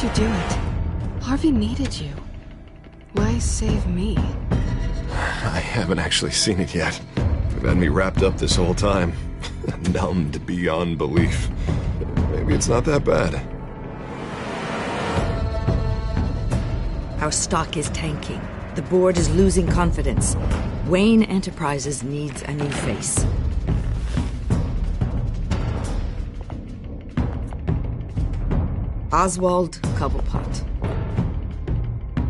you do it? Harvey needed you. Why save me? I haven't actually seen it yet. They've had me wrapped up this whole time. Numbed beyond belief. Maybe it's not that bad. Our stock is tanking. The board is losing confidence. Wayne Enterprises needs a new face. Oswald Cobblepot.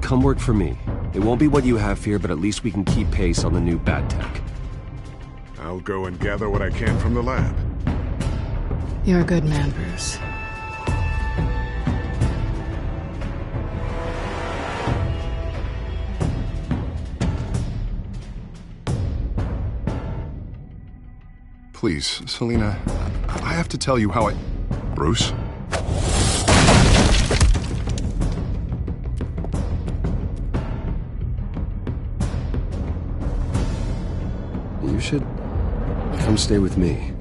Come work for me. It won't be what you have here, but at least we can keep pace on the new bad tech. I'll go and gather what I can from the lab. You're a good man, Bruce. Please, Selina, I have to tell you how I... Bruce? You should come stay with me.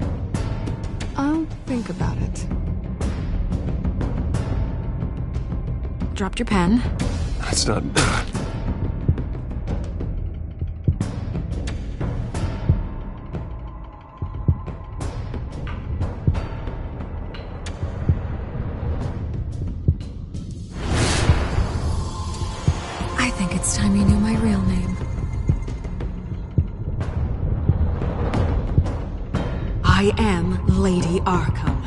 I'll think about it. Dropped your pen. That's not... I think it's time you knew my real name. I am Lady Arkham.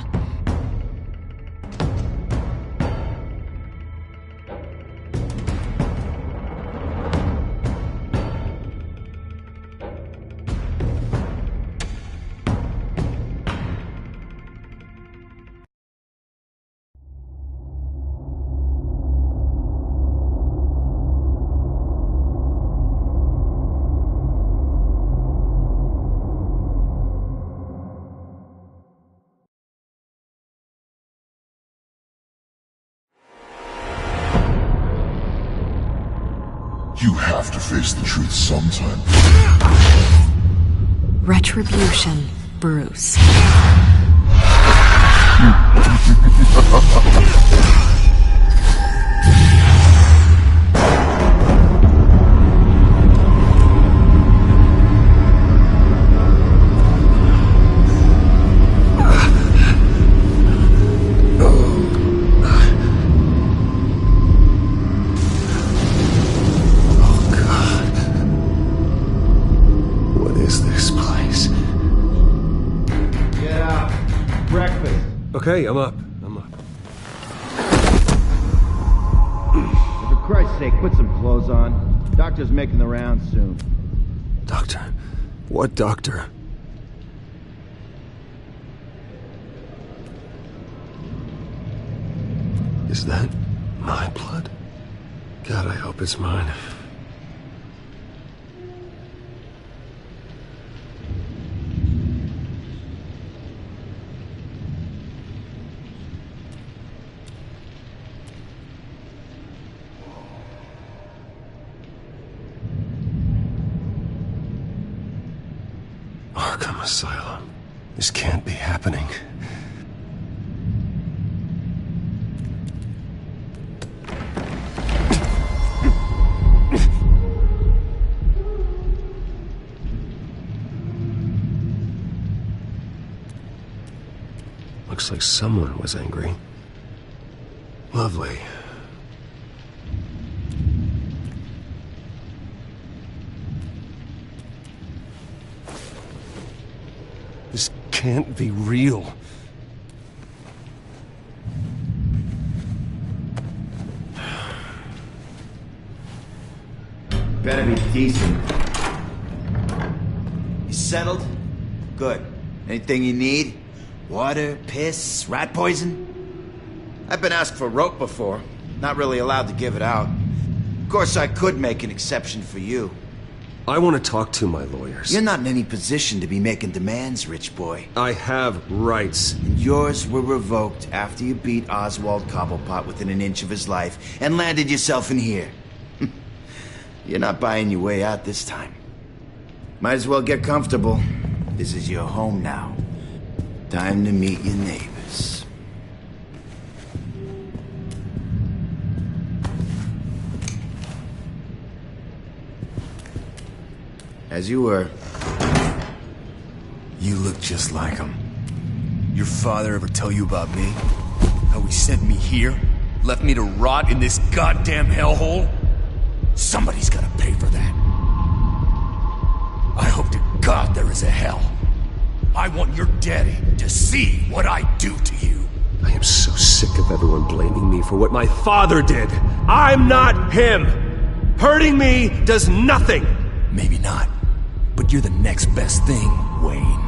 You have to face the truth sometime. Retribution, Bruce. Okay, I'm up. For Christ's sake, put some clothes on. Doctor's making the rounds soon. Doctor? What doctor? Is that my blood? God, I hope it's mine. Arkham Asylum. This can't be happening. Looks like someone was angry. Lovely. This can't be real. Better be decent. You settled? Good. Anything you need? Water, piss, rat poison? I've been asked for rope before. Not really allowed to give it out. Of course, I could make an exception for you. I want to talk to my lawyers. You're not in any position to be making demands, rich boy. I have rights. And yours were revoked after you beat Oswald Cobblepot within an inch of his life and landed yourself in here. You're not buying your way out this time. Might as well get comfortable. This is your home now. Time to meet your neighbors. As you were. You look just like him. Your father ever tell you about me? How he sent me here? Left me to rot in this goddamn hellhole? Somebody's gotta pay for that. I hope to God there is a hell. I want your daddy to see what I do to you. I am so sick of everyone blaming me for what my father did. I'm not him! Hurting me does nothing! Maybe not, but you're the next best thing, Wayne.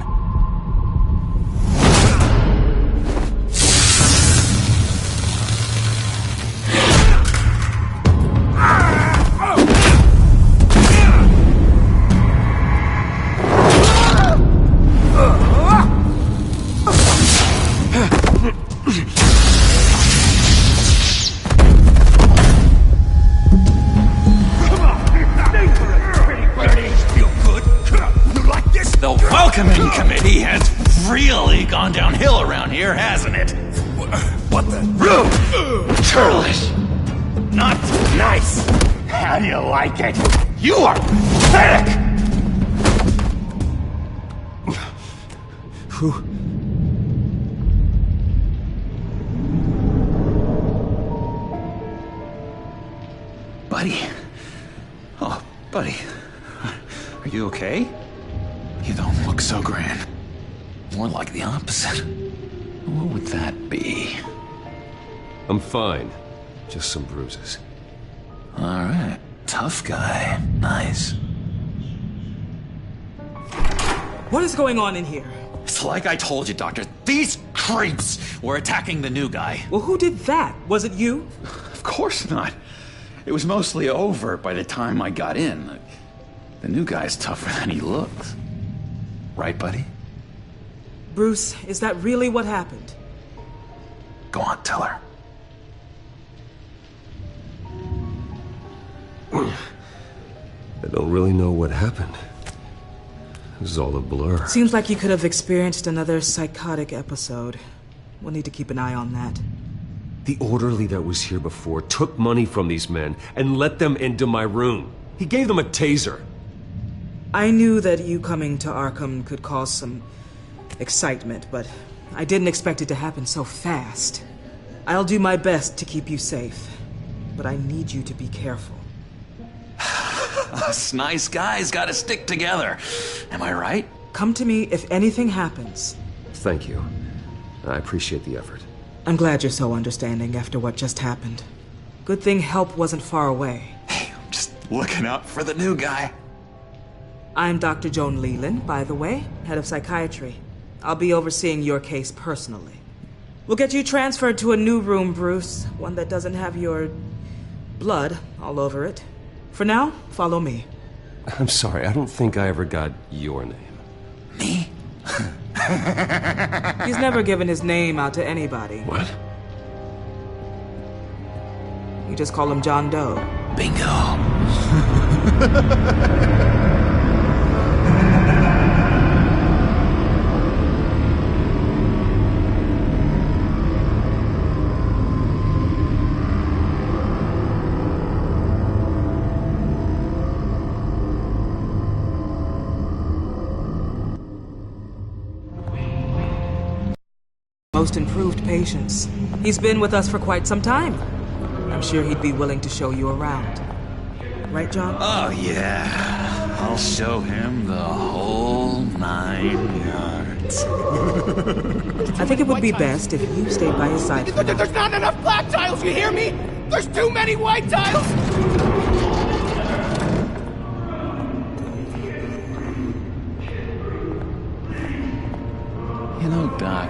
Welcoming committee has really gone downhill around here, hasn't it? What the? Rude! Churlish! Not nice! How do you like it? You are pathetic! Buddy? Oh, buddy. Are you okay? You don't look so grand. More like the opposite. What would that be? I'm fine. Just some bruises. Alright. Tough guy. Nice. What is going on in here? It's like I told you, Doctor. These creeps were attacking the new guy. Well, who did that? Was it you? Of course not. It was mostly over by the time I got in. The new guy's tougher than he looks. Right, buddy? Bruce, is that really what happened? Go on, tell her. I don't really know what happened. This is all a blur. Seems like you could have experienced another psychotic episode. We'll need to keep an eye on that. The orderly that was here before took money from these men and let them into my room. He gave them a taser. I knew that you coming to Arkham could cause some excitement, but I didn't expect it to happen so fast. I'll do my best to keep you safe, but I need you to be careful. Us nice guys gotta stick together. Am I right? Come to me if anything happens. Thank you. I appreciate the effort. I'm glad you're so understanding after what just happened. Good thing help wasn't far away. Hey, I'm just looking out for the new guy. I'm Dr. Joan Leland, by the way, head of psychiatry. I'll be overseeing your case personally. We'll get you transferred to a new room, Bruce. One that doesn't have your blood all over it. For now, follow me. I'm sorry, I don't think I ever got your name. Me? He's never given his name out to anybody. What? You just call him John Doe. Bingo. Most improved patience. He's been with us for quite some time. I'm sure he'd be willing to show you around. Right, John? Oh, yeah. I'll show him the whole 9 yards. I think it would be best if you stayed by his side. There's not enough black tiles, you hear me? There's too many white tiles! You know, Doc,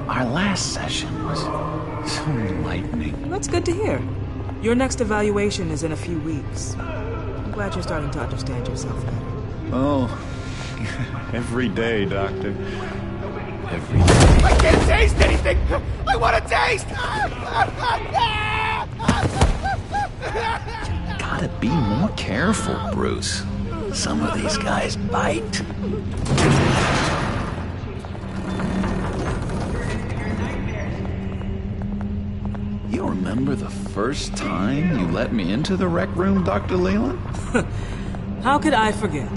our last session was so enlightening. That's good to hear. Your next evaluation is in a few weeks. I'm glad you're starting to understand yourself better. Oh, every day, Doctor. Every day. I can't taste anything! I want to taste! Gotta be more careful, Bruce. Some of these guys bite. You remember the first time you let me into the rec room, Dr. Leland? How could I forget?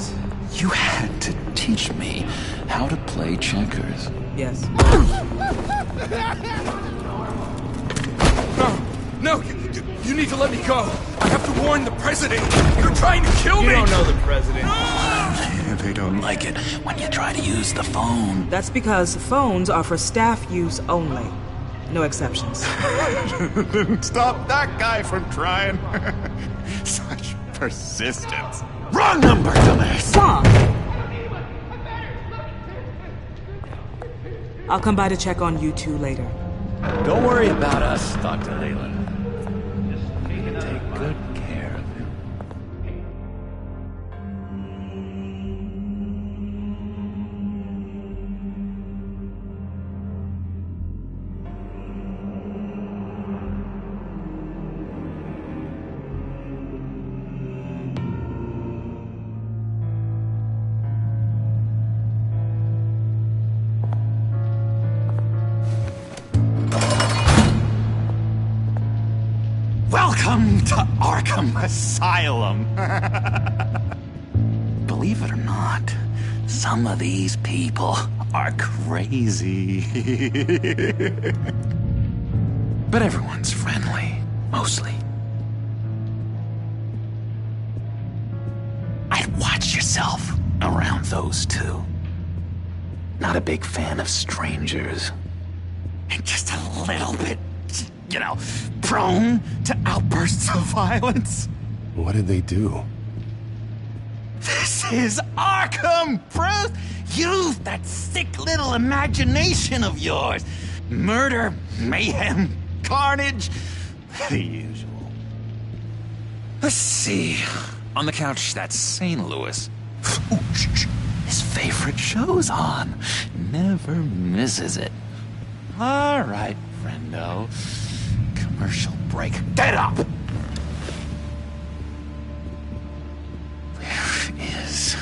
You had to teach me how to play checkers. Yes. No, you need to let me go. I have to warn the president. You're trying to kill me. You don't know the president. They don't like it when you try to use the phone. That's because phones are for staff use only. No exceptions. Stop that guy from trying. Such persistence. Wrong number, dumbass! Wrong! I'll come by to check on you two later. Don't worry about us, Dr. Leland. We can take good care of him. Welcome to Arkham Asylum. Believe it or not, some of these people are crazy. But everyone's friendly, mostly. I'd watch yourself around those two. Not a big fan of strangers. Just a little bit, you know, prone to outbursts of violence. What did they do? This is Arkham, Bruce! Use that sick little imagination of yours. Murder, mayhem, carnage, the usual. Let's see. On the couch, that's St. Louis. Ooh, shh. His favorite show's on. Never misses it. All right, friendo. Commercial break. Get up! Where is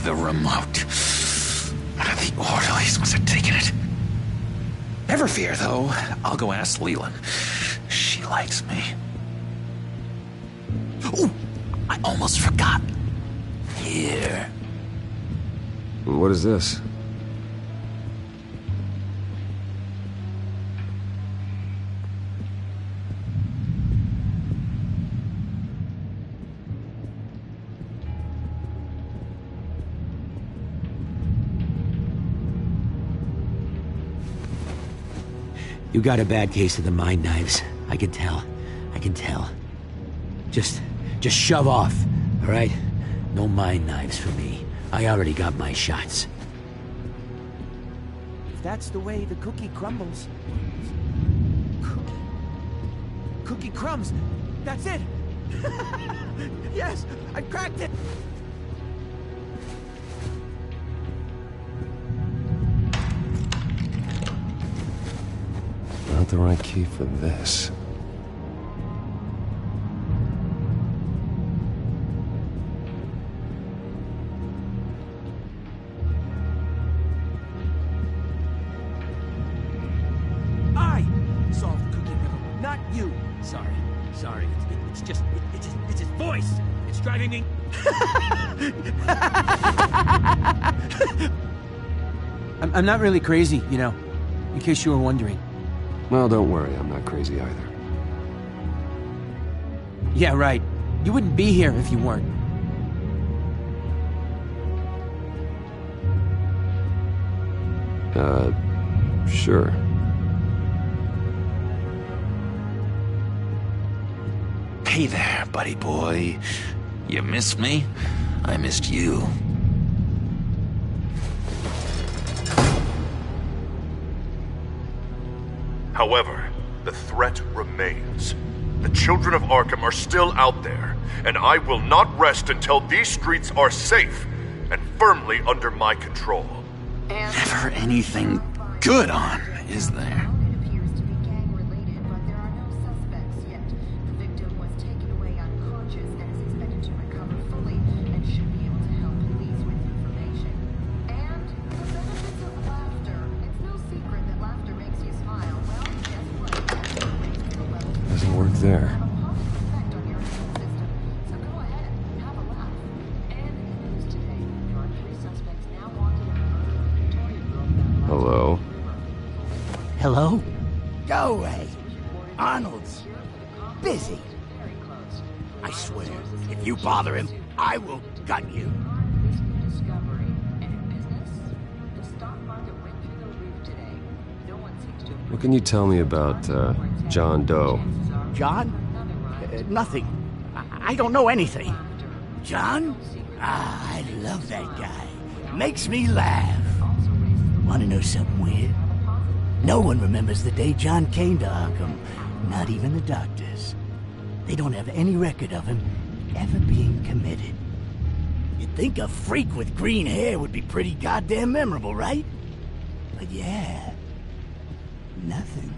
the remote? The orderlies must have taken it. Never fear, though. I'll go ask Leland. She likes me. Ooh, I almost forgot. Here. What is this? You got a bad case of the mind knives. I can tell. I can tell. Just shove off, all right? No mind knives for me. I already got my shots. If that's the way the cookie crumbles... Cookie crumbs! That's it! Yes! I cracked it! Not the right key for this. I solved the cookie riddle, not you. Sorry. It's just his voice. It's driving me. I'm not really crazy, you know, in case you were wondering. Well, don't worry, I'm not crazy either. Yeah, right. You wouldn't be here if you weren't. Sure. Hey there, buddy boy. You missed me? I missed you. However, the threat remains. The children of Arkham are still out there, and I will not rest until these streets are safe and firmly under my control. Never anything good on, is there? Doesn't work there. busy. I swear, if you bother him, I will gut you. What can you tell me about, John Doe? John? Nothing. I don't know anything. John? Ah, I love that guy. Makes me laugh. Want to know something weird? No one remembers the day John came to Arkham. Not even the doctors. They don't have any record of him ever being committed. You'd think a freak with green hair would be pretty goddamn memorable, right? But yeah, nothing.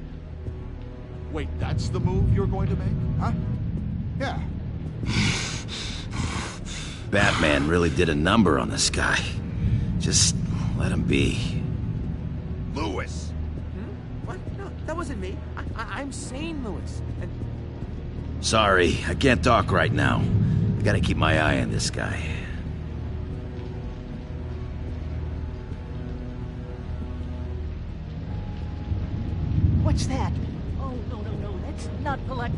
Wait, that's the move you're going to make? Huh? Yeah. Batman really did a number on this guy. Just let him be. Lewis! What? No, that wasn't me. I'm sane, Lewis. And Sorry, I can't talk right now. I gotta keep my eye on this guy. What's that? Oh, no, that's not polite.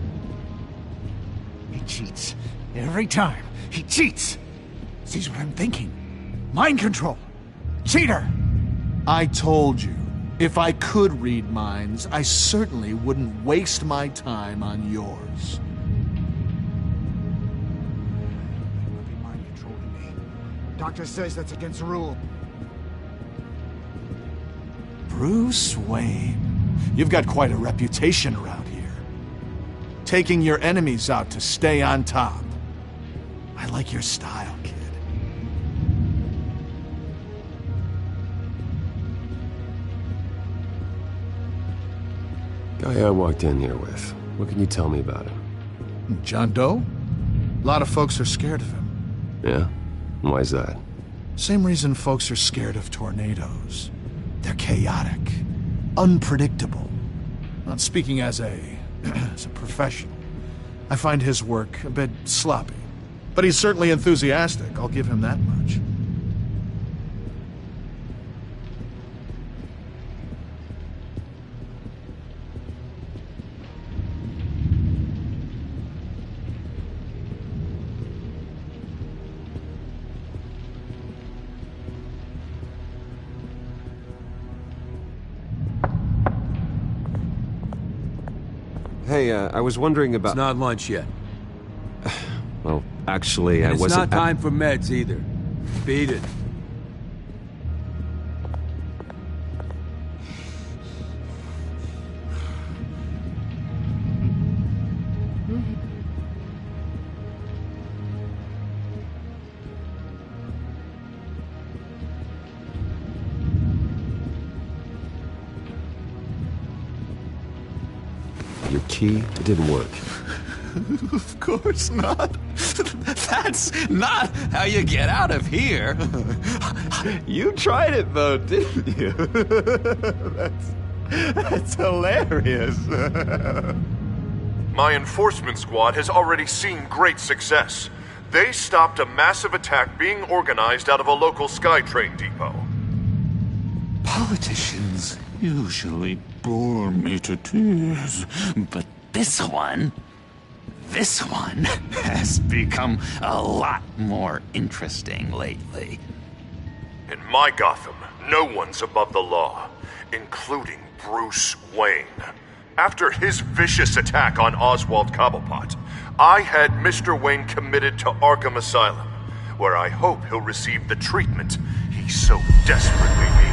He cheats. Every time. He cheats. Sees what I'm thinking. Mind control. Cheater! I told you, if I could read minds, I certainly wouldn't waste my time on yours. Be mind controlling me. Doctor says that's against the rule. Bruce Wayne. You've got quite a reputation around here. Taking your enemies out to stay on top. I like your style, kid. Guy I walked in here with. What can you tell me about him? John Doe? A lot of folks are scared of him. Yeah? Why's that? Same reason folks are scared of tornadoes. They're chaotic, unpredictable. Not speaking as a professional. I find his work a bit sloppy. But he's certainly enthusiastic, I'll give him that much. Hey, I was wondering about... It's not lunch yet. Well, actually, I wasn't... It's not time for meds, either. Beat it. Your key, it didn't work. Of course not. That's not how you get out of here. You tried it though, didn't you? That's hilarious. My enforcement squad has already seen great success. They stopped a massive attack being organized out of a local SkyTrain depot. Politicians usually bore me to tears, but this one has become a lot more interesting lately. In my Gotham, no one's above the law, including Bruce Wayne. After his vicious attack on Oswald Cobblepot, I had Mr. Wayne committed to Arkham Asylum, where I hope he'll receive the treatment he so desperately needs.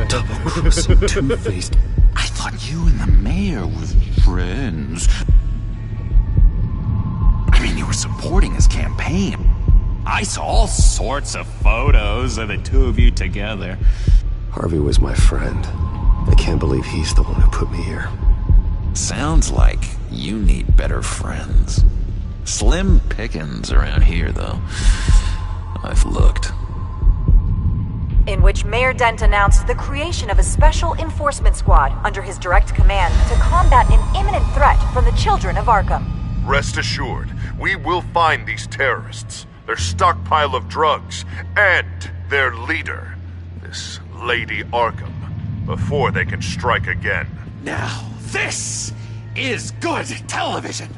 Double-crossing Two-Faced. I thought you and the mayor were friends. I mean, you were supporting his campaign. I saw all sorts of photos of the two of you together. Harvey was my friend. I can't believe he's the one who put me here. Sounds like you need better friends. Slim pickings around here, though. I've looked. In which Mayor Dent announced the creation of a special enforcement squad under his direct command to combat an imminent threat from the children of Arkham. Rest assured, we will find these terrorists, their stockpile of drugs, and their leader, this Lady Arkham, before they can strike again. Now, this is good television.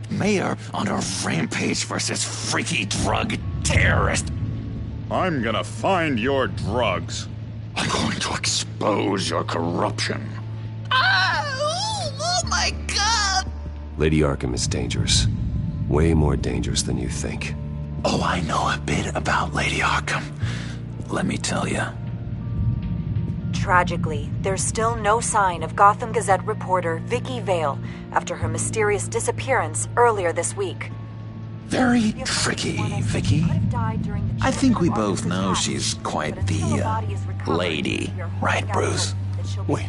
Mayor on a rampage versus freaky drug terrorist. I'm gonna find your drugs. I'm going to expose your corruption. Oh my god! Lady Arkham is dangerous. Way more dangerous than you think. Oh, I know a bit about Lady Arkham. Let me tell you. Tragically, there's still no sign of Gotham Gazette reporter Vicky Vale after her mysterious disappearance earlier this week. Very tricky, Vicky. I think we both know she's quite the lady, right, Bruce? Wait,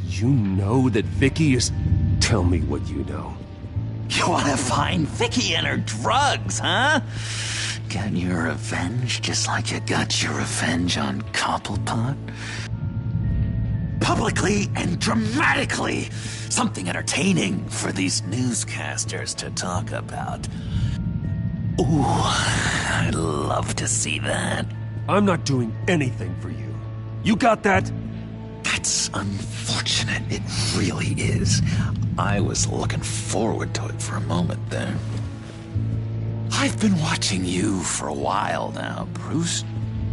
you know that Vicky is... Tell me what you know. You want to find Vicky and her drugs, huh? Get your revenge just like you got your revenge on Cobblepot? Publicly and dramatically! Something entertaining for these newscasters to talk about. Ooh, I'd love to see that. I'm not doing anything for you. You got that? That's unfortunate. It really is. I was looking forward to it for a moment there. I've been watching you for a while now, Bruce,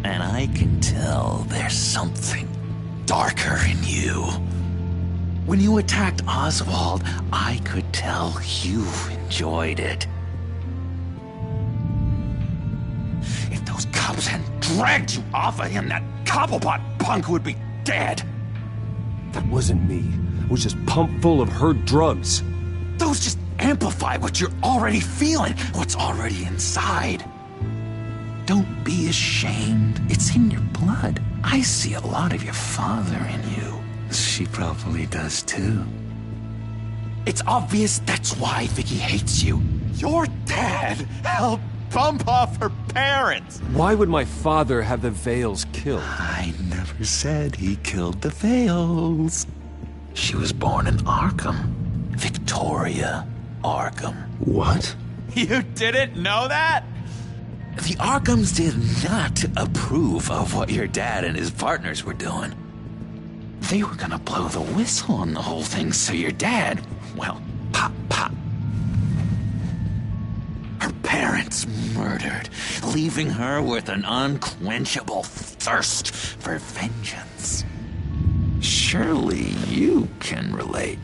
and I can tell there's something darker in you. When you attacked Oswald, I could tell you enjoyed it. If those cops hadn't dragged you off of him, that Cobblepot punk would be dead. That wasn't me. It was just pumped full of her drugs. Those just amplify what you're already feeling, what's already inside. Don't be ashamed. It's in your blood. I see a lot of your father in you. She probably does too. It's obvious that's why Vicky hates you. Your dad helped bump off her parents. Why would my father have the Vales killed? I never said he killed the Vales. She was born in Arkham. Victoria Arkham. What? You didn't know that? The Arkhams did not approve of what your dad and his partners were doing. They were gonna blow the whistle on the whole thing, so your dad, well, pop. Her parents murdered, leaving her with an unquenchable thirst for vengeance. Surely you can relate.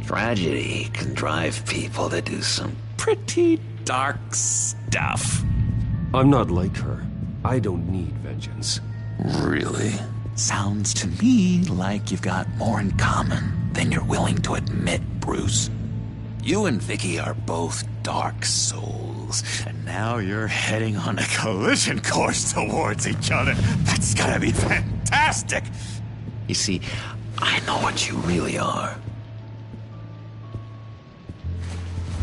Tragedy can drive people to do some pretty dark stuff. I'm not like her. I don't need vengeance. Really? Sounds to me like you've got more in common than you're willing to admit, Bruce. You and Vicky are both dark souls, and now you're heading on a collision course towards each other. That's gotta be fantastic! You see, I know what you really are.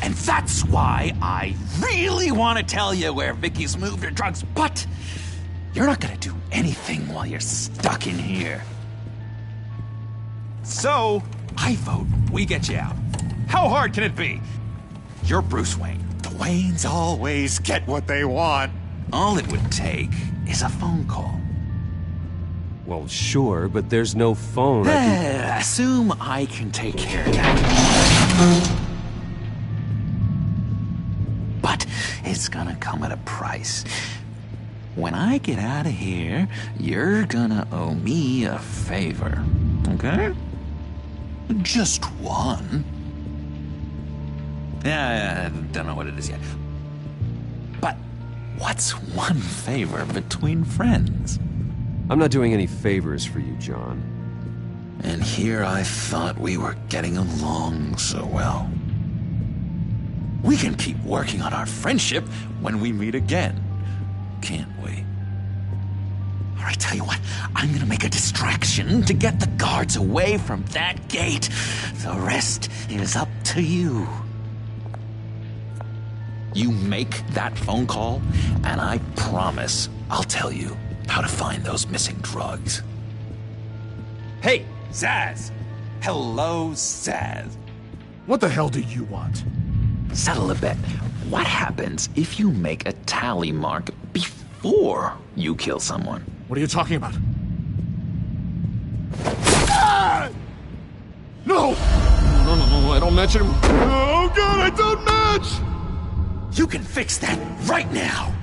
And that's why I really want to tell you where Vicky's moved her drugs, but you're not gonna do anything while you're stuck in here. So, I vote we get you out. How hard can it be? You're Bruce Wayne. The Waynes always get what they want. All it would take is a phone call. Well, sure, but there's no phone. Assume I can take care of that. But it's gonna come at a price. When I get out of here, you're gonna owe me a favor, okay? Just one. Yeah, I don't know what it is yet. But what's one favor between friends? I'm not doing any favors for you, John. And here I thought we were getting along so well. We can keep working on our friendship when we meet again, can't we? All right, tell you what, I'm gonna make a distraction to get the guards away from that gate. The rest is up to you. You make that phone call, and I promise I'll tell you how to find those missing drugs. Hey, Zaz! Hello, Zaz. What the hell do you want? Settle a bet. What happens if you make a tally mark before you kill someone? What are you talking about? I don't match him. Oh god, I don't match! You can fix that right now!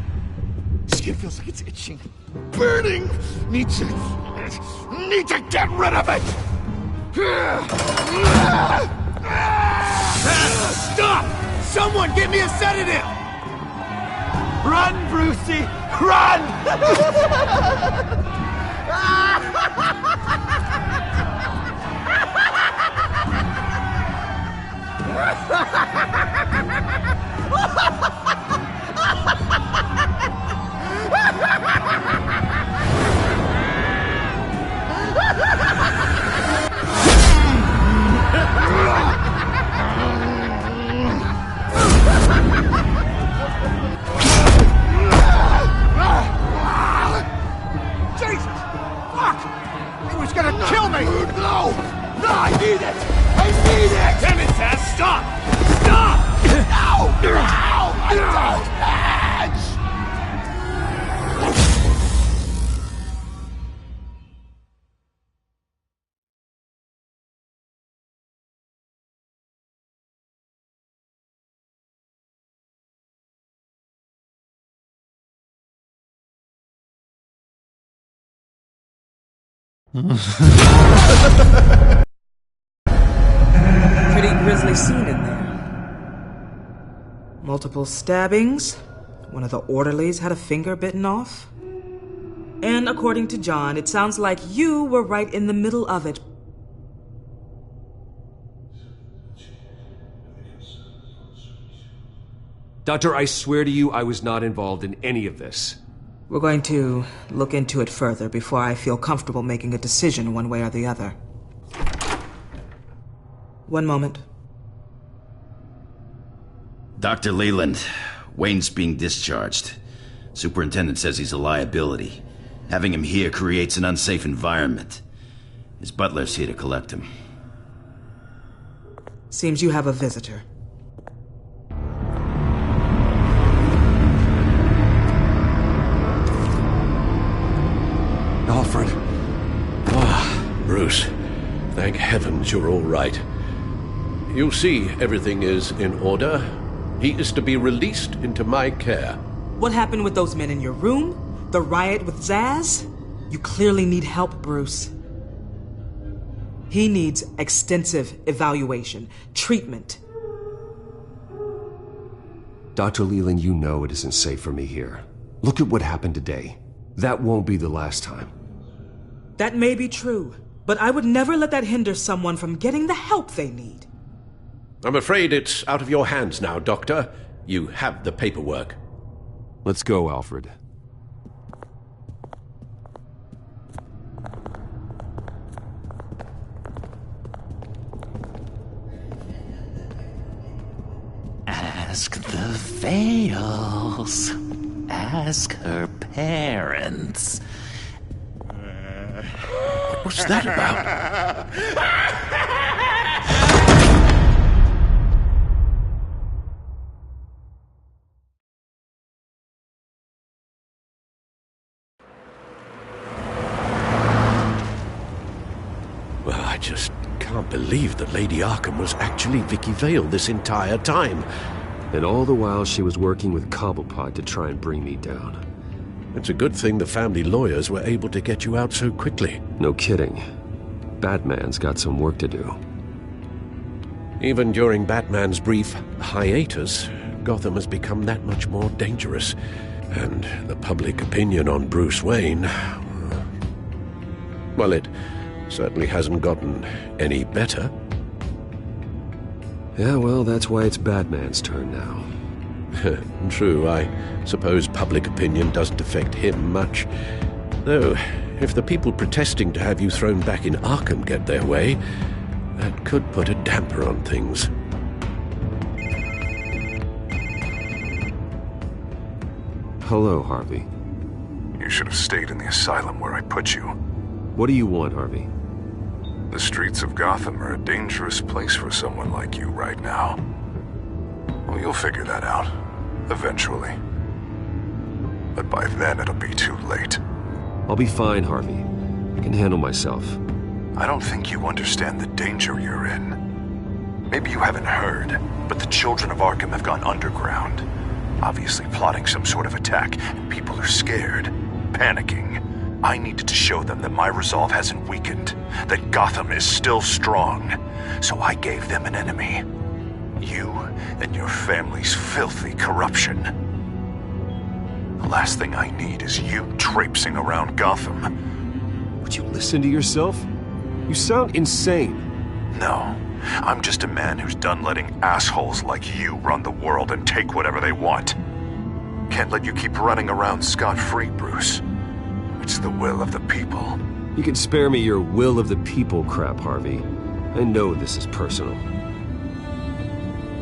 Skin feels like it's itching. Burning! Need to get rid of it! Stop! Someone get me a sedative! Run, Brucey! Run! Jesus! Fuck! He was gonna kill me! No! No, I need it! I need it! Damn it, Taz, stop! Stop! No! No! I don't match! Pretty grisly scene in there. Multiple stabbings. One of the orderlies had a finger bitten off. And according to John, it sounds like you were right in the middle of it. Doctor, I swear to you I was not involved in any of this. We're going to look into it further before I feel comfortable making a decision one way or the other. One moment. Dr. Leland, Wayne's being discharged. Superintendent says he's a liability. Having him here creates an unsafe environment. His butler's here to collect him. Seems you have a visitor. Alfred. Ah, Bruce. Thank heavens you're all right. You see, everything is in order. He is to be released into my care. What happened with those men in your room? The riot with Zaz? You clearly need help, Bruce. He needs extensive evaluation, treatment. Dr. Leland, you know it isn't safe for me here. Look at what happened today. That won't be the last time. That may be true, but I would never let that hinder someone from getting the help they need. I'm afraid it's out of your hands now, Doctor. You have the paperwork. Let's go, Alfred. Ask the Vales. Ask her parents. What's that about? Well, I just can't believe that Lady Arkham was actually Vicky Vale this entire time. And all the while she was working with Cobblepot to try and bring me down. It's a good thing the family lawyers were able to get you out so quickly. No kidding. Batman's got some work to do. Even during Batman's brief hiatus, Gotham has become that much more dangerous. And the public opinion on Bruce Wayne... well, it certainly hasn't gotten any better. Yeah, well, that's why it's Batman's turn now. True, I suppose public opinion doesn't affect him much. Though, if the people protesting to have you thrown back in Arkham get their way, that could put a damper on things. Hello, Harvey. You should have stayed in the asylum where I put you. What do you want, Harvey? The streets of Gotham are a dangerous place for someone like you right now. Well, you'll figure that out. Eventually. But by then, it'll be too late. I'll be fine, Harvey. I can handle myself. I don't think you understand the danger you're in. Maybe you haven't heard, but the children of Arkham have gone underground. Obviously plotting some sort of attack, and people are scared, panicking. I needed to show them that my resolve hasn't weakened, that Gotham is still strong. So I gave them an enemy. You and your family's filthy corruption. The last thing I need is you traipsing around Gotham. Would you listen to yourself? You sound insane. No, I'm just a man who's done letting assholes like you run the world and take whatever they want. Can't let you keep running around scot-free, Bruce. It's the will of the people. You can spare me your will of the people crap, Harvey. I know this is personal.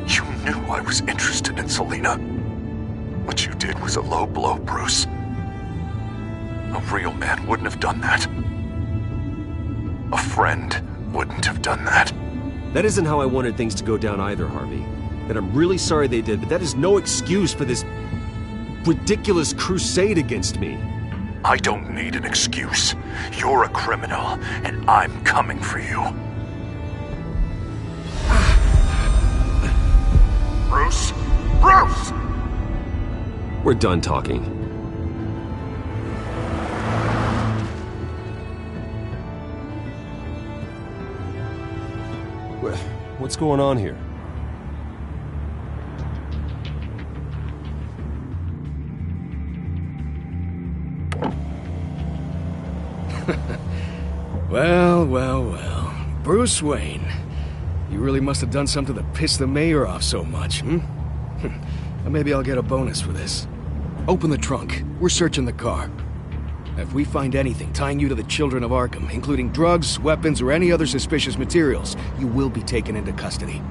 You knew I was interested in Selina. What you did was a low blow, Bruce. A real man wouldn't have done that. A friend wouldn't have done that. That isn't how I wanted things to go down either, Harvey. And I'm really sorry they did, but that is no excuse for this ridiculous crusade against me. I don't need an excuse. You're a criminal, and I'm coming for you. Bruce? Bruce! We're done talking. What's going on here? Well. Bruce Wayne. You really must have done something to piss the mayor off so much, hmm? Well, maybe I'll get a bonus for this. Open the trunk. We're searching the car. If we find anything tying you to the children of Arkham, including drugs, weapons, or any other suspicious materials, you will be taken into custody.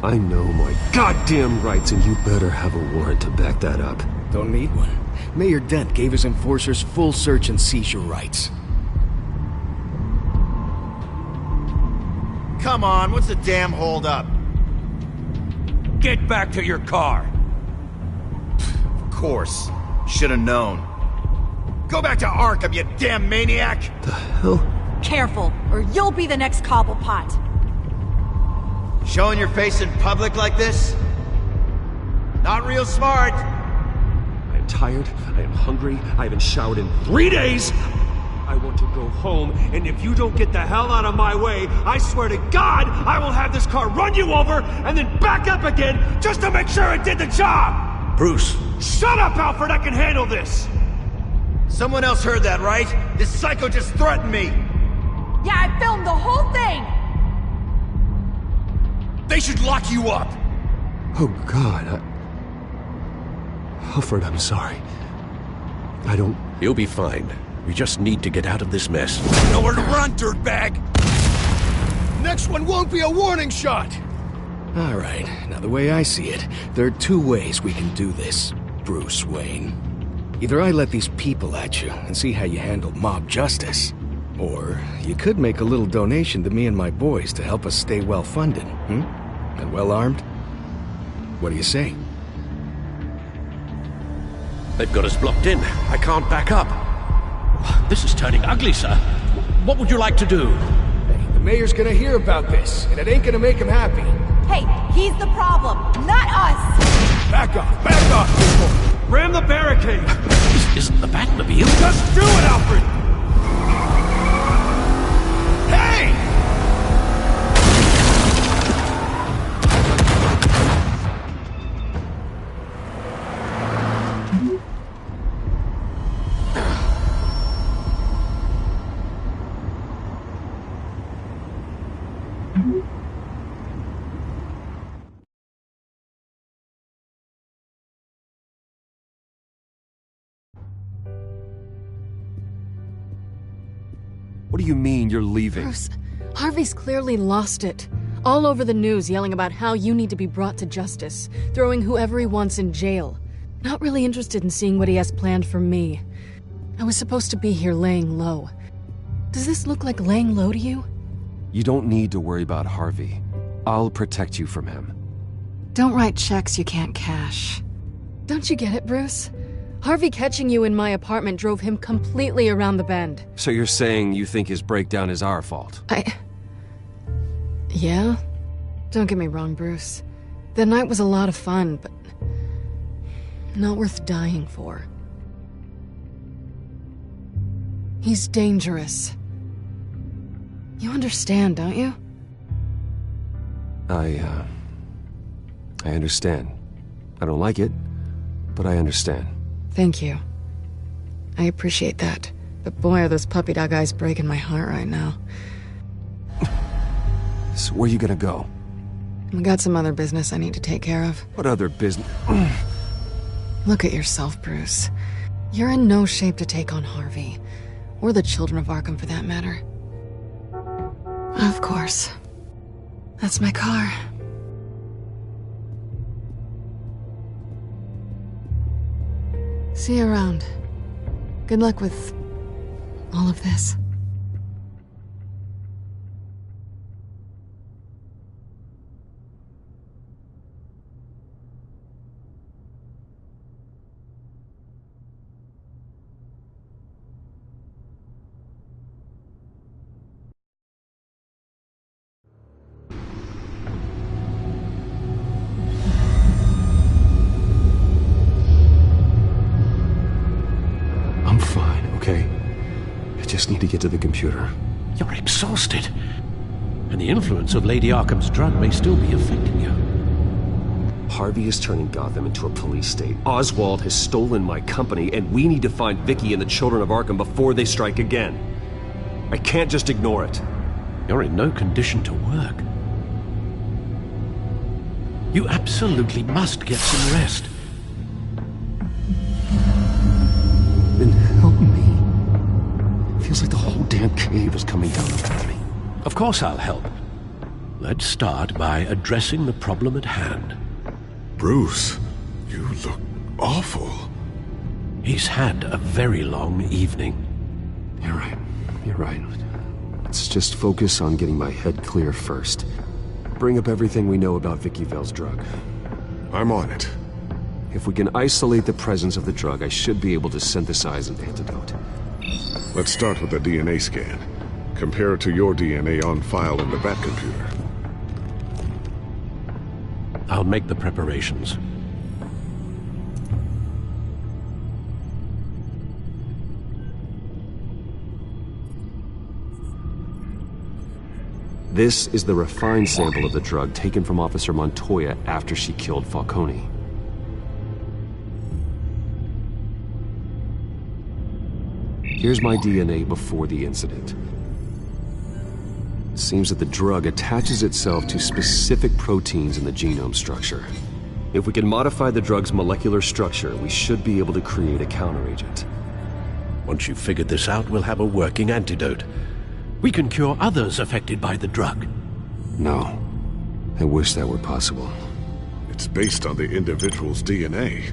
I know my goddamn rights, and you better have a warrant to back that up. Don't need one. Mayor Dent gave his enforcers full search and seizure rights. Come on, what's the damn holdup? Get back to your car! Of course. Should've known. Go back to Arkham, you damn maniac! The hell? Careful, or you'll be the next Cobblepot. Showing your face in public like this? Not real smart. I am tired, I am hungry, I haven't showered in 3 days! I want to go home, and if you don't get the hell out of my way, I swear to God, I will have this car run you over, and then back up again, just to make sure it did the job! Bruce. Shut up, Alfred, I can handle this! Someone else heard that, right? This psycho just threatened me! Yeah, I filmed the whole thing! They should lock you up! Oh, God, Alfred, I'm sorry. I don't... You'll be fine. We just need to get out of this mess. Nowhere to run, dirtbag! Next one won't be a warning shot! Alright, now the way I see it, there are two ways we can do this, Bruce Wayne. Either I let these people at you and see how you handle mob justice, or you could make a little donation to me and my boys to help us stay well-funded, and well-armed. What do you say? They've got us blocked in. I can't back up. This is turning ugly, sir. What would you like to do? Hey, the mayor's gonna hear about this, and it ain't gonna make him happy. Hey, he's the problem, not us! Back off, people! Ram the barricade! This isn't the Batmobile. Just do it, Alfred! Hey! What do you mean you're leaving? Bruce, Harvey's clearly lost it. All over the news yelling about how you need to be brought to justice, throwing whoever he wants in jail. Not really interested in seeing what he has planned for me. I was supposed to be here laying low. Does this look like laying low to you? You don't need to worry about Harvey. I'll protect you from him. Don't write checks you can't cash. Don't you get it, Bruce? Harvey catching you in my apartment drove him completely around the bend. So you're saying you think his breakdown is our fault? Yeah. Don't get me wrong, Bruce. The night was a lot of fun, but not worth dying for. He's dangerous. You understand, don't you? I understand. I don't like it, but I understand. Thank you. I appreciate that. But boy, are those puppy dog eyes breaking my heart right now. So where you gonna go? I got some other business I need to take care of. What other business? Look at yourself, Bruce. You're in no shape to take on Harvey. Or the children of Arkham, for that matter. Of course. That's my car. See you around. Good luck with all of this. I'm fine, okay? I just need to get to the computer. You're exhausted. And the influence of Lady Arkham's drug may still be affecting you. Harvey is turning Gotham into a police state. Oswald has stolen my company, and we need to find Vicky and the children of Arkham before they strike again. I can't just ignore it. You're in no condition to work. You absolutely must get some rest. Then help me. Feels like the whole damn cave is coming down upon me. Of course I'll help. Let's start by addressing the problem at hand. Bruce, you look awful. He's had a very long evening. You're right. You're right. Let's just focus on getting my head clear first. Bring up everything we know about Vicky Vale's drug. I'm on it. If we can isolate the presence of the drug, I should be able to synthesize an antidote. Let's start with a DNA scan. Compare it to your DNA on file in the Batcomputer. I'll make the preparations. This is the refined sample of the drug taken from Officer Montoya after she killed Falcone. Here's my DNA before the incident. It seems that the drug attaches itself to specific proteins in the genome structure. If we can modify the drug's molecular structure, we should be able to create a counteragent. Once you've figured this out, we'll have a working antidote. We can cure others affected by the drug. No. I wish that were possible. It's based on the individual's DNA.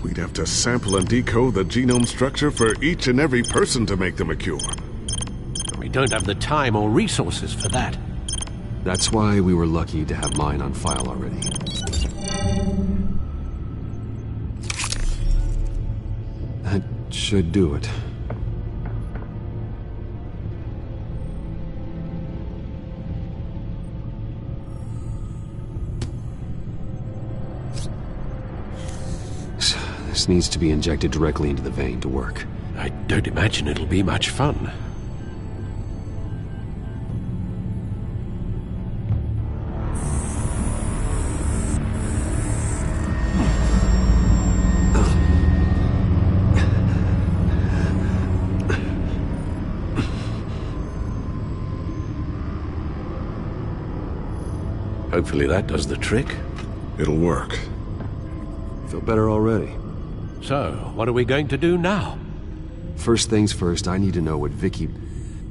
We'd have to sample and decode the genome structure for each and every person to make them a cure. We don't have the time or resources for that. That's why we were lucky to have mine on file already. That should do it. This needs to be injected directly into the vein to work. I don't imagine it'll be much fun. Hopefully that does the trick. It'll work. Feel better already. So, what are we going to do now? First things first, I need to know what Vicky,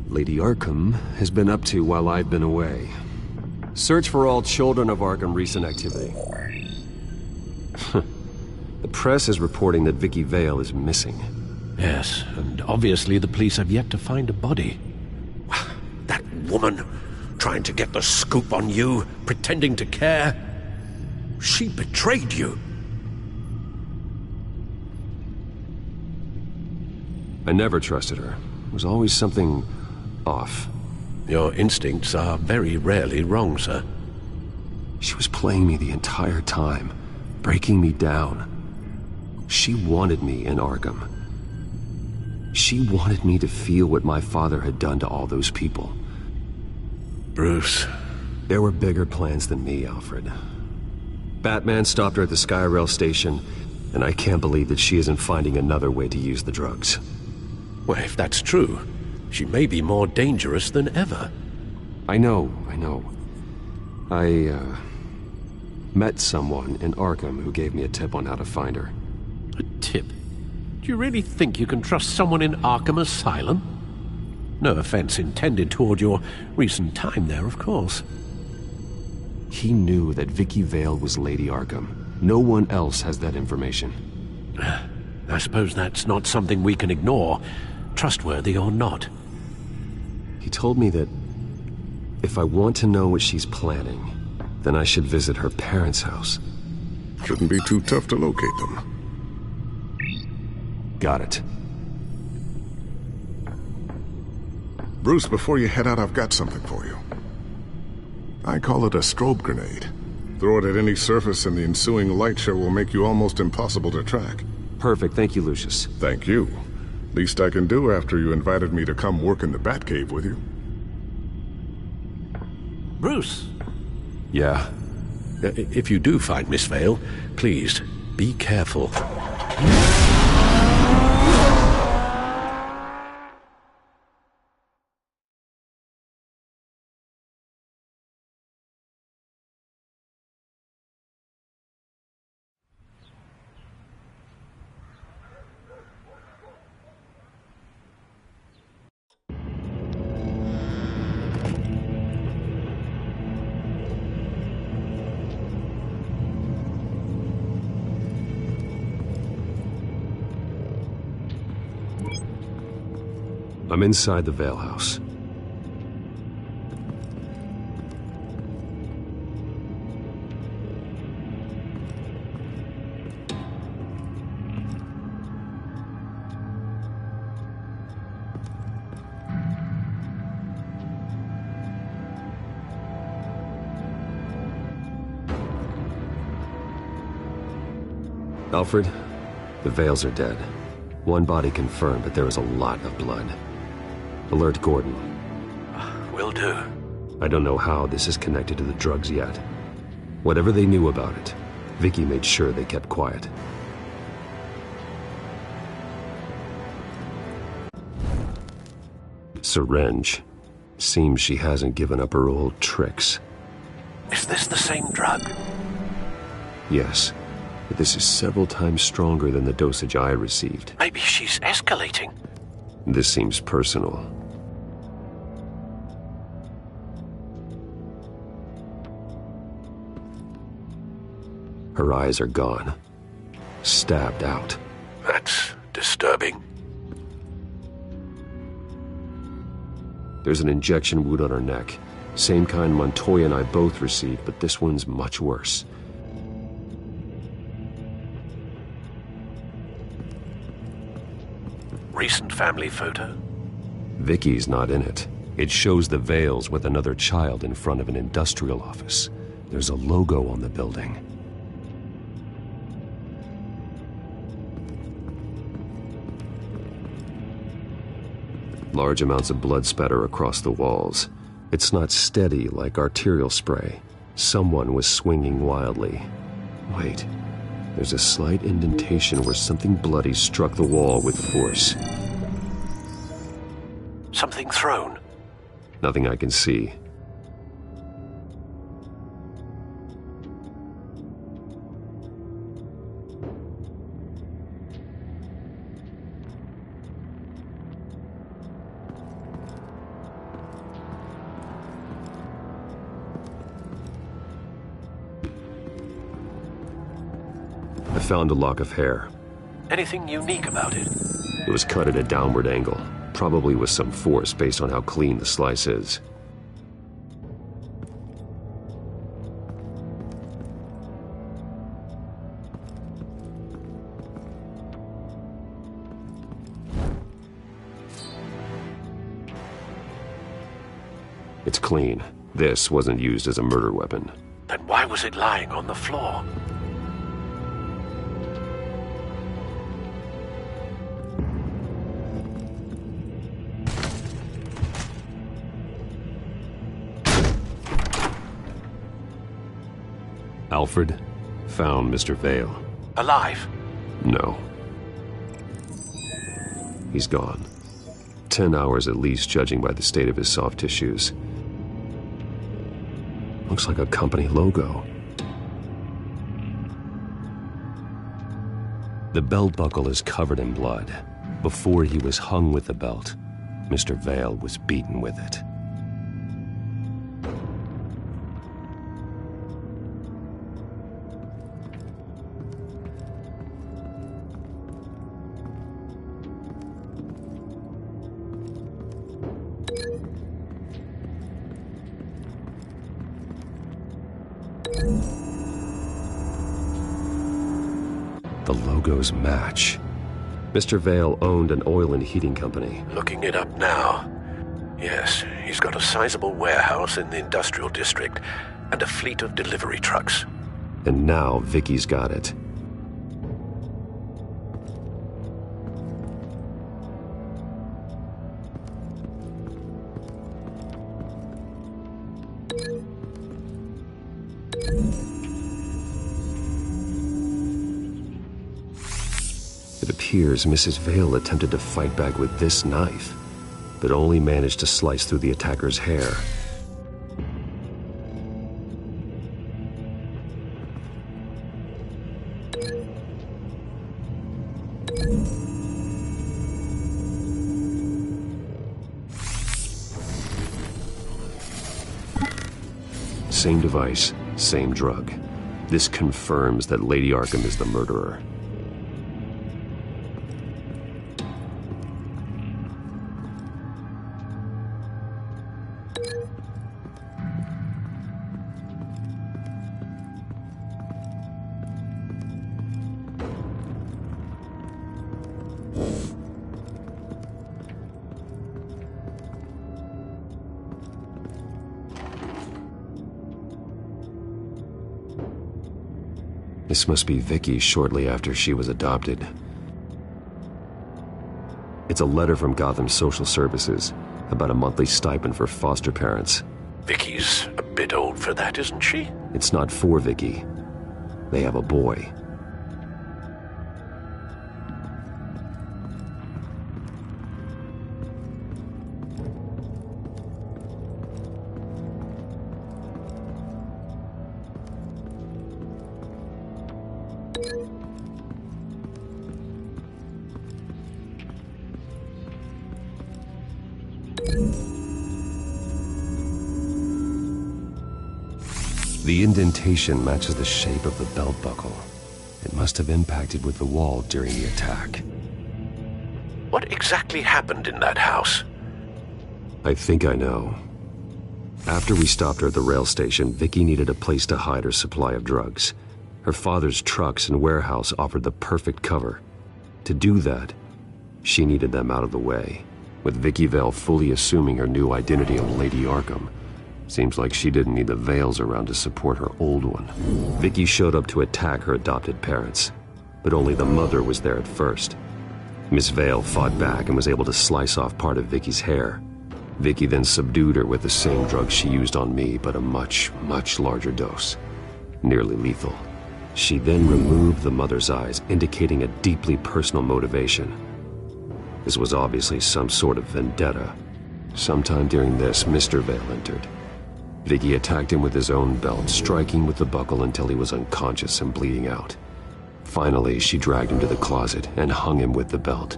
Lady Arkham, has been up to while I've been away. Search for all children of Arkham recent activity. The press is reporting that Vicky Vale is missing. Yes, and obviously the police have yet to find a body. That woman, trying to get the scoop on you, pretending to care. She betrayed you. I never trusted her. There was always something off. Your instincts are very rarely wrong, sir. She was playing me the entire time, breaking me down. She wanted me in Arkham. She wanted me to feel what my father had done to all those people. Bruce. There were bigger plans than me, Alfred. Batman stopped her at the Skyrail station, and I can't believe that she isn't finding another way to use the drugs. Well, if that's true, she may be more dangerous than ever. I know. I met someone in Arkham who gave me a tip on how to find her. A tip? Do you really think you can trust someone in Arkham Asylum? No offense intended toward your recent time there, of course. He knew that Vicky Vale was Lady Arkham. No one else has that information. I suppose that's not something we can ignore, trustworthy or not. He told me that if I want to know what she's planning, then I should visit her parents' house. Shouldn't be too tough to locate them. Got it. Bruce, before you head out, I've got something for you. I call it a strobe grenade. Throw it at any surface and the ensuing light show will make you almost impossible to track. Perfect, thank you, Lucius. Thank you. Least I can do after you invited me to come work in the Batcave with you. Bruce? Yeah? If you do find Miss Vale, please, be careful. I'm inside the Vale house. Alfred, the Vales are dead. One body confirmed, but there is a lot of blood. Alert Gordon. Will do. I don't know how this is connected to the drugs yet. Whatever they knew about it, Vicky made sure they kept quiet. Syringe. Seems she hasn't given up her old tricks. Is this the same drug? Yes, but this is several times stronger than the dosage I received. Maybe she's escalating. This seems personal. Her eyes are gone. Stabbed out. That's disturbing. There's an injection wound on her neck. Same kind Montoya and I both received, but this one's much worse. Recent family photo? Vicky's not in it. It shows the Vales with another child in front of an industrial office. There's a logo on the building. Large amounts of blood spatter across the walls. It's not steady like arterial spray. Someone was swinging wildly. Wait, there's a slight indentation where something bloody struck the wall with force. Something thrown? Nothing I can see. I found a lock of hair. Anything unique about it? It was cut at a downward angle, probably with some force based on how clean the slice is. It's clean. This wasn't used as a murder weapon. Then why was it lying on the floor? Alfred found Mr. Vale. Alive? No. He's gone. 10 hours at least, judging by the state of his soft tissues. Looks like a company logo. The belt buckle is covered in blood. Before he was hung with the belt, Mr. Vale was beaten with it. The logos match. Mr. Vale owned an oil and heating company. Looking it up now. Yes, he's got a sizable warehouse in the industrial district and a fleet of delivery trucks. And now Vicky's got it. It appears Mrs. Vale attempted to fight back with this knife, but only managed to slice through the attacker's hair. Same device, same drug. This confirms that Lady Arkham is the murderer. This must be Vicky shortly after she was adopted. It's a letter from Gotham Social Services about a monthly stipend for foster parents. Vicky's a bit old for that, isn't she? It's not for Vicky. They have a boy. The indentation matches the shape of the belt buckle. It must have impacted with the wall during the attack. What exactly happened in that house? I think I know. After we stopped her at the rail station, Vicky needed a place to hide her supply of drugs. Her father's trucks and warehouse offered the perfect cover. To do that, she needed them out of the way. With Vicky Vale fully assuming her new identity of Lady Arkham, seems like she didn't need the Vales around to support her old one. Vicky showed up to attack her adopted parents, but only the mother was there at first. Miss Vale fought back and was able to slice off part of Vicky's hair. Vicky then subdued her with the same drug she used on me, but a much, much larger dose. Nearly lethal. She then removed the mother's eyes, indicating a deeply personal motivation. This was obviously some sort of vendetta. Sometime during this, Mr. Vale entered. Vicky attacked him with his own belt, striking with the buckle until he was unconscious and bleeding out. Finally, she dragged him to the closet and hung him with the belt.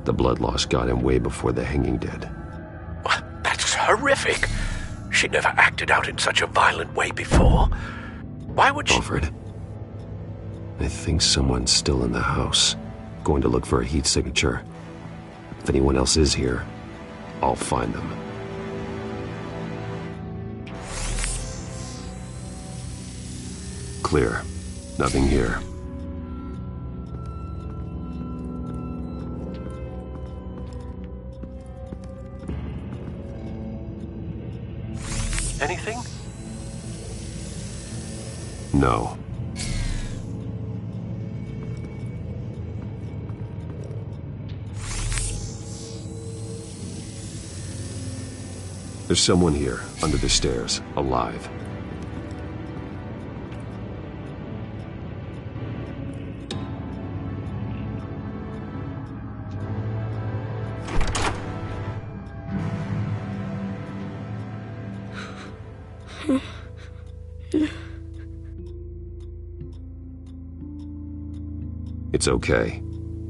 The blood loss got him way before the hanging did. That's horrific. She never acted out in such a violent way before. Why would she— Alfred, I think someone's still in the house. Going to look for a heat signature. If anyone else is here, I'll find them. Clear. Nothing here. Anything? No. There's someone here, under the stairs, alive. It's okay.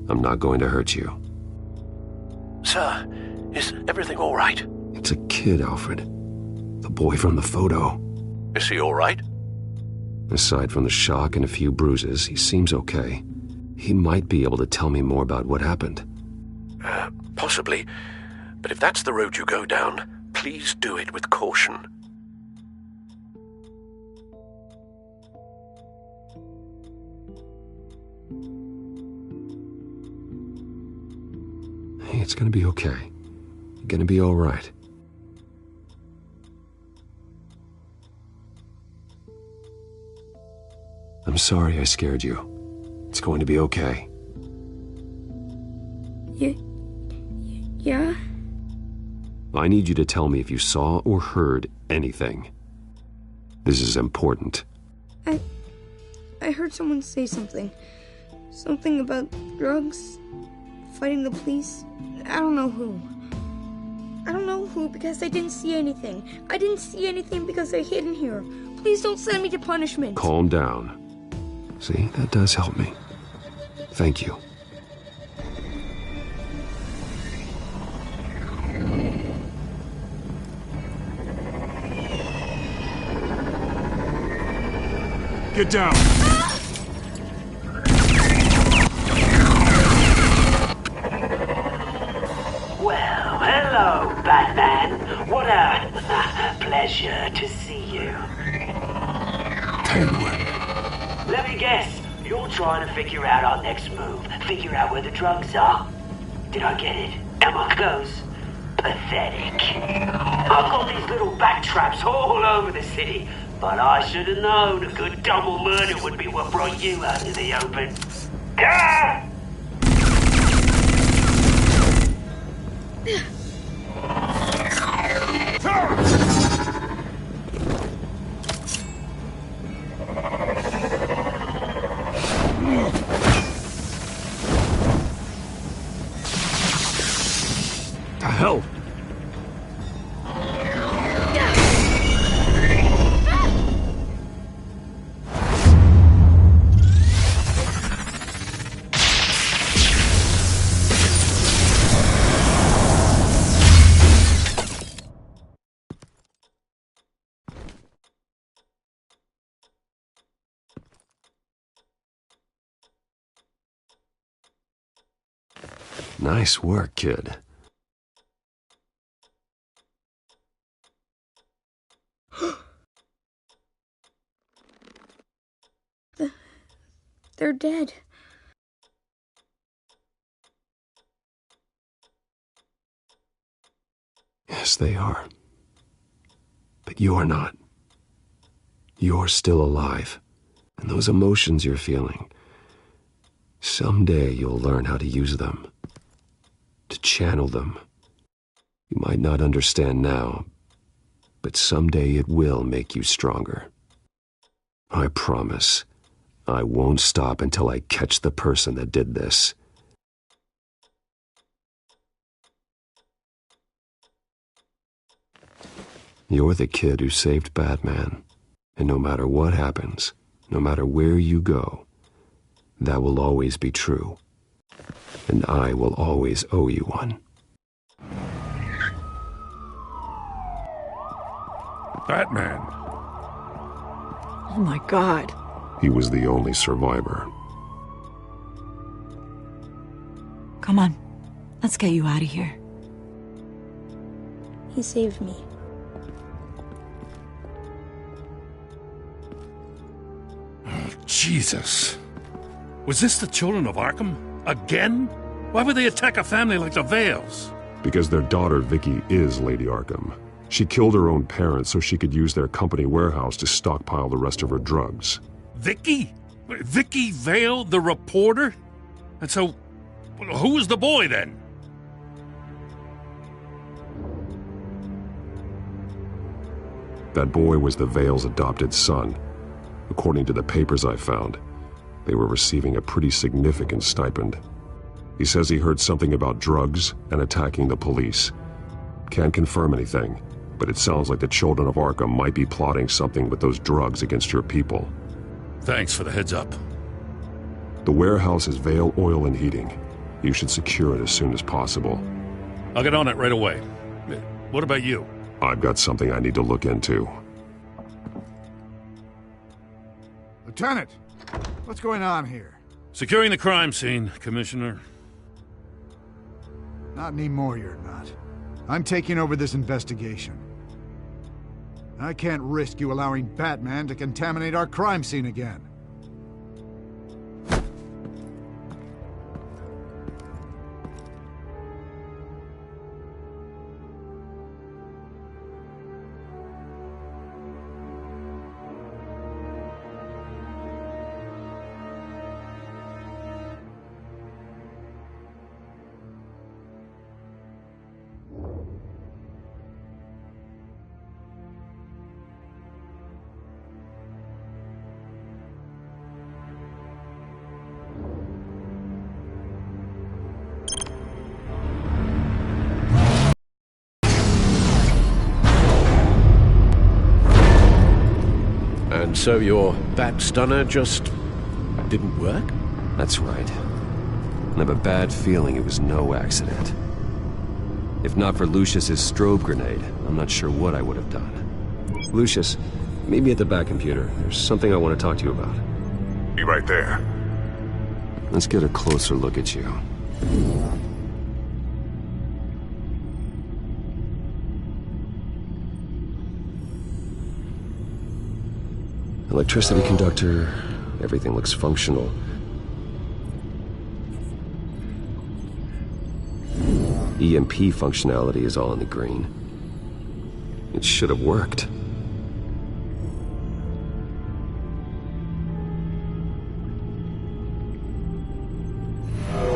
I'm not going to hurt you. Sir, is everything all right? It's a kid, Alfred. The boy from the photo. Is he all right? Aside from the shock and a few bruises, he seems okay. He might be able to tell me more about what happened. Possibly. But if that's the road you go down, please do it with caution. Hey, it's gonna be okay. You're gonna be all right. I'm sorry I scared you. It's going to be okay. Yeah? I need you to tell me if you saw or heard anything. This is important. I heard someone say something. Something about drugs, fighting the police. I don't know who. I don't know who because I didn't see anything. I didn't see anything because I hid in here. Please don't send me to punishment. Calm down. See, that does help me. Thank you. Get down! Well, hello, Batman. What a pleasure to see you. Let me guess, you're trying to figure out our next move. Figure out where the drugs are. Did I get it? Am I close? Pathetic. I've got these little bat traps all over the city, but I should have known a good double murder would be what brought you out in the open. Ah! The hell? Nice work, kid. They're dead. Yes, they are. But you're not. You're still alive. And those emotions you're feeling, someday you'll learn how to use them. To channel them. You might not understand now, but someday it will make you stronger. I promise. I won't stop until I catch the person that did this. You're the kid who saved Batman. And no matter what happens, no matter where you go, that will always be true. And I will always owe you one. Batman. Oh my God. He was the only survivor. Come on. Let's get you out of here. He saved me. Oh, Jesus. Was this the children of Arkham? Again? Why would they attack a family like the Vales? Because their daughter, Vicky, is Lady Arkham. She killed her own parents so she could use their company warehouse to stockpile the rest of her drugs. Vicky? Vicky Vale, the reporter? And so, who was the boy then? That boy was the Vale's adopted son. According to the papers I found, they were receiving a pretty significant stipend. He says he heard something about drugs and attacking the police. Can't confirm anything, but it sounds like the Children of Arkham might be plotting something with those drugs against your people. Thanks for the heads up. The warehouse is Vale Oil and Heating. You should secure it as soon as possible. I'll get on it right away. What about you? I've got something I need to look into. Lieutenant, what's going on here? Securing the crime scene, Commissioner. Not anymore, you're not. I'm taking over this investigation. I can't risk you allowing Batman to contaminate our crime scene again. And so your bat stunner just didn't work? That's right. I have a bad feeling it was no accident. If not for Lucius's strobe grenade, I'm not sure what I would have done. Lucius, meet me at the back computer. There's something I want to talk to you about. Be right there. Let's get a closer look at you. Electricity conductor, everything looks functional. EMP functionality is all in the green. It should have worked.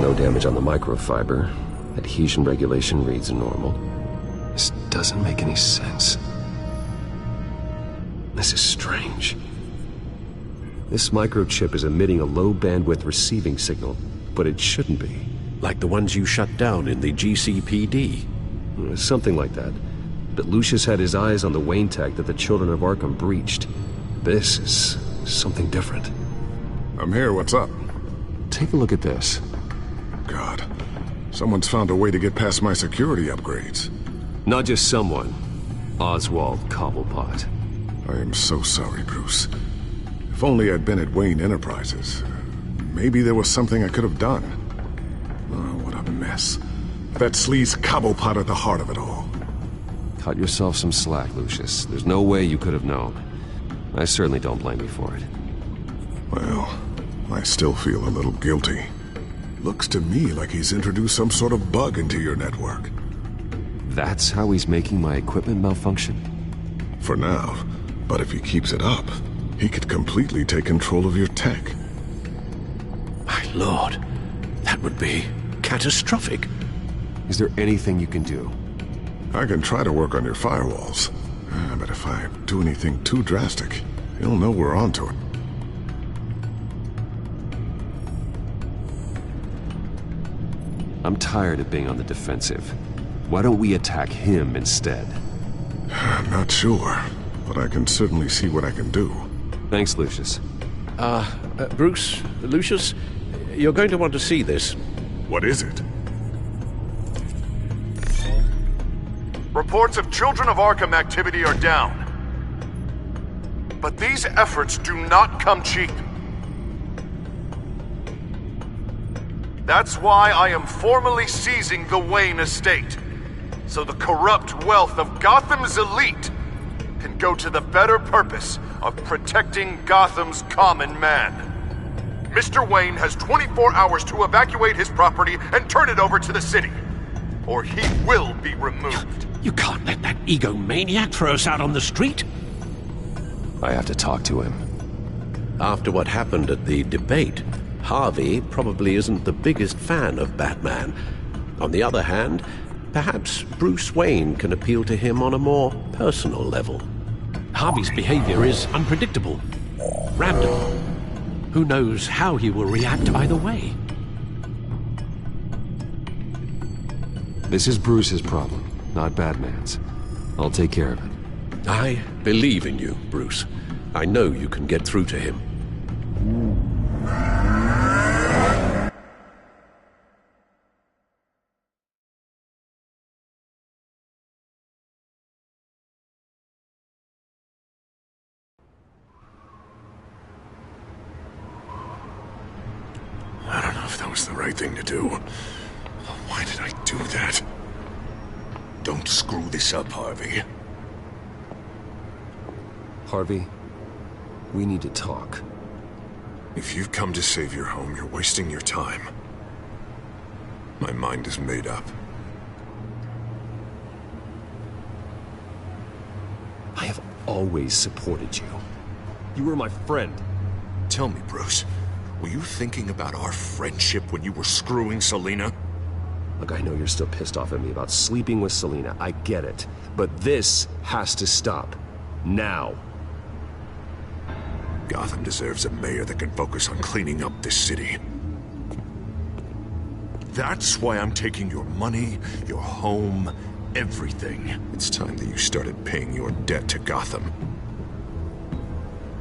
No damage on the microfiber. Adhesion regulation reads normal. This doesn't make any sense. This is strange. This microchip is emitting a low-bandwidth receiving signal, but it shouldn't be. Like the ones you shut down in the GCPD? Something like that. But Lucius had his eyes on the Wayne tech that the Children of Arkham breached. This is something different. I'm here, what's up? Take a look at this. God, someone's found a way to get past my security upgrades. Not just someone. Oswald Cobblepot. I am so sorry, Bruce. If only I'd been at Wayne Enterprises. Maybe there was something I could have done. Oh, what a mess. That sleaze Cobblepot at the heart of it all. Cut yourself some slack, Lucius. There's no way you could have known. I certainly don't blame you for it. Well, I still feel a little guilty. Looks to me like he's introduced some sort of bug into your network. That's how he's making my equipment malfunction? For now. But if he keeps it up, he could completely take control of your tech. My lord, that would be catastrophic. Is there anything you can do? I can try to work on your firewalls. But if I do anything too drastic, he'll know we're onto it. I'm tired of being on the defensive. Why don't we attack him instead? I'm not sure, but I can certainly see what I can do. Thanks, Lucius. Bruce, Lucius, you're going to want to see this. What is it? Reports of Children of Arkham activity are down. But these efforts do not come cheap. That's why I am formally seizing the Wayne estate, so the corrupt wealth of Gotham's elite can go to the better purpose of protecting Gotham's common man. Mr. Wayne has 24 hours to evacuate his property and turn it over to the city, or he will be removed. You can't let that egomaniac throw us out on the street. I have to talk to him. after what happened at the debate, Harvey probably isn't the biggest fan of Batman. On the other hand, perhaps Bruce Wayne can appeal to him on a more personal level. Harvey's behavior is unpredictable, random. Who knows how he will react either way? This is Bruce's problem, not Batman's. I'll take care of it. I believe in you, Bruce. I know you can get through to him. I don't know if that was the right thing to do. Why did I do that? Don't screw this up, Harvey. Harvey, we need to talk. If you've come to save your home, you're wasting your time. My mind is made up. I have always supported you. You were my friend. Tell me, Bruce, were you thinking about our friendship when you were screwing Selina? Look, I know you're still pissed off at me about sleeping with Selina. I get it. But this has to stop. Now. Gotham deserves a mayor that can focus on cleaning up this city. That's why I'm taking your money, your home, everything. It's time that you started paying your debt to Gotham.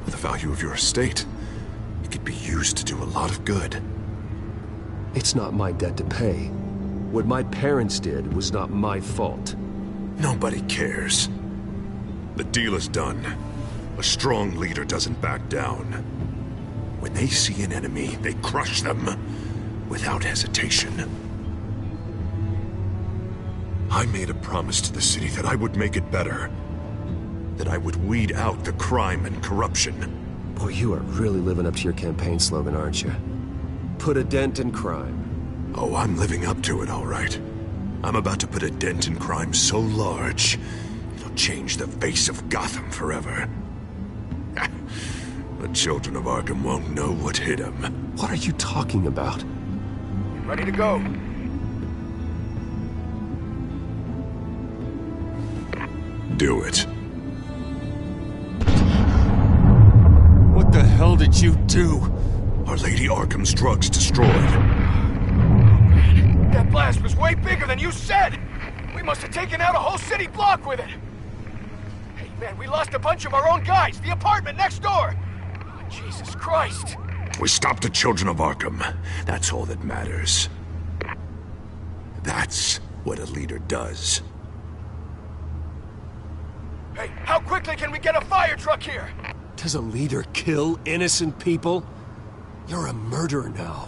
For the value of your estate, it could be used to do a lot of good. It's not my debt to pay. What my parents did was not my fault. Nobody cares. The deal is done. A strong leader doesn't back down. When they see an enemy, they crush them without hesitation. I made a promise to the city that I would make it better. That I would weed out the crime and corruption. Boy, you are really living up to your campaign slogan, aren't you? Put a dent in crime. Oh, I'm living up to it, all right. I'm about to put a dent in crime so large, it'll change the face of Gotham forever. The children of Arkham won't know what hit them. What are you talking about? Ready to go. Do it. What the hell did you do? Our Lady Arkham's drugs destroyed. That blast was way bigger than you said! We must have taken out a whole city block with it! Hey man, we lost a bunch of our own guys! The apartment next door! Oh, Jesus Christ! We stopped the children of Arkham. That's all that matters. That's what a leader does. Hey, how quickly can we get a fire truck here? Does a leader kill innocent people? You're a murderer now.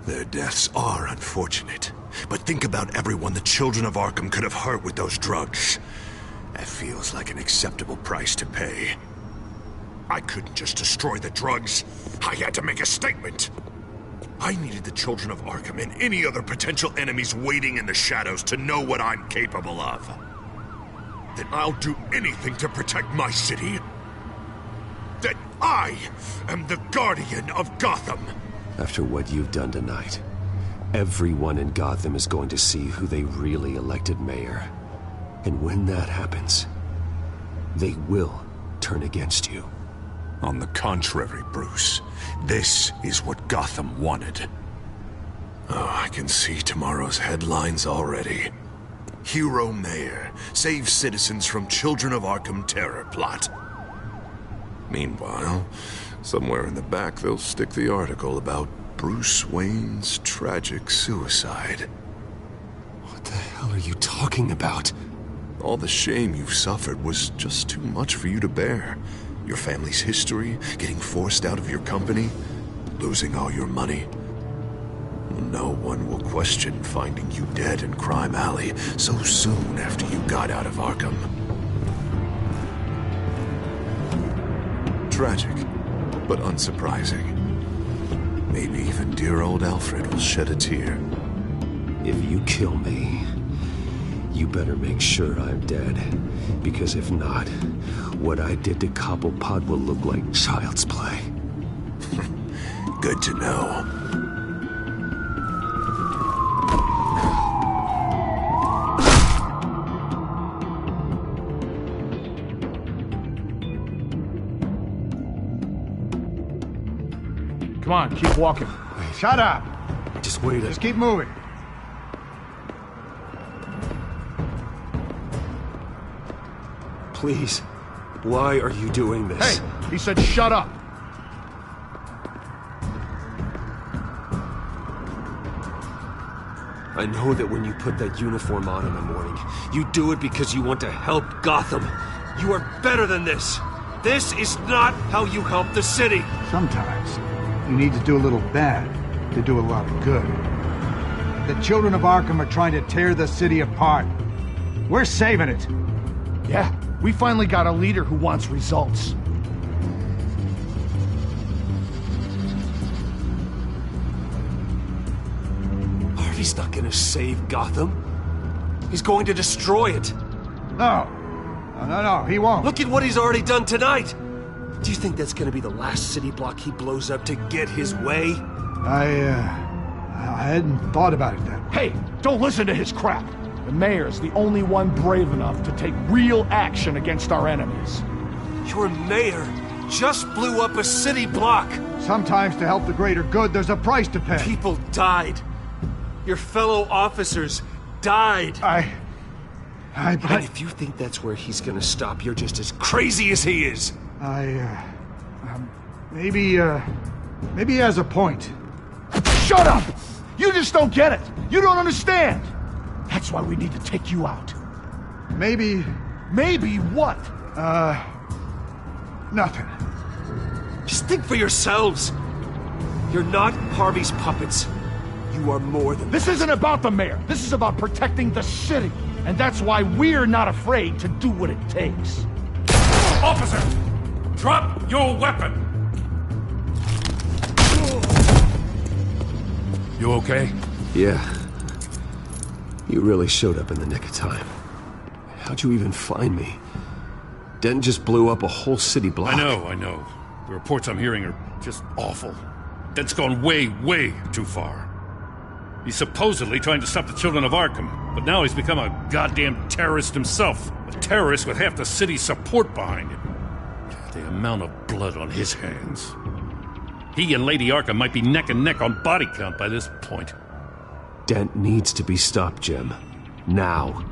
Their deaths are unfortunate. But think about everyone the children of Arkham could have hurt with those drugs. That feels like an acceptable price to pay. I couldn't just destroy the drugs. I had to make a statement. I needed the children of Arkham and any other potential enemies waiting in the shadows to know what I'm capable of. That I'll do anything to protect my city. That I am the guardian of Gotham. After what you've done tonight, everyone in Gotham is going to see who they really elected mayor. And when that happens, they will turn against you. On the contrary, Bruce, this is what Gotham wanted. Oh, I can see tomorrow's headlines already. Hero Mayor saves citizens from Children of Arkham terror plot. Meanwhile, somewhere in the back they'll stick the article about Bruce Wayne's tragic suicide. What the hell are you talking about? All the shame you've suffered was just too much for you to bear. Your family's history, getting forced out of your company, losing all your money. No one will question finding you dead in Crime Alley so soon after you got out of Arkham. Tragic, but unsurprising. Maybe even dear old Alfred will shed a tear. If you kill me, you better make sure I'm dead. Because if not, what I did to Cobblepot will look like child's play. Good to know. Come on, keep walking. Shut up! Just wait. Just keep moving. Please. Why are you doing this? Hey, he said shut up. I know that when you put that uniform on in the morning, you do it because you want to help Gotham. You are better than this. This is not how you help the city. Sometimes you need to do a little bad to do a lot of good. The children of Arkham are trying to tear the city apart. We're saving it. Yeah, we finally got a leader who wants results. Harvey's not gonna save Gotham. He's going to destroy it. No, he won't. Look at what he's already done tonight. Do you think that's gonna be the last city block he blows up to get his way? I hadn't thought about it that way. Hey, don't listen to his crap. The mayor's the only one brave enough to take real action against our enemies. Your mayor just blew up a city block. Sometimes to help the greater good, there's a price to pay. People died. Your fellow officers died. And if you think that's where he's gonna stop, you're just as crazy as he is. Maybe he has a point. Shut up! You just don't get it. You don't understand. That's why we need to take you out. Maybe what? Nothing. Just think for yourselves. You're not Harvey's puppets. You are more than This isn't about the mayor. This is about protecting the city. And that's why we're not afraid to do what it takes. Officer! Drop your weapon! You okay? Yeah. You really showed up in the nick of time. How'd you even find me? Denton just blew up a whole city block. I know. The reports I'm hearing are just awful. Denton's gone way, way too far. He's supposedly trying to stop the children of Arkham, but now he's become a goddamn terrorist himself. A terrorist with half the city's support behind him. The amount of blood on his hands. He and Lady Arkham might be neck and neck on body count by this point. Dent needs to be stopped, Jim. Now.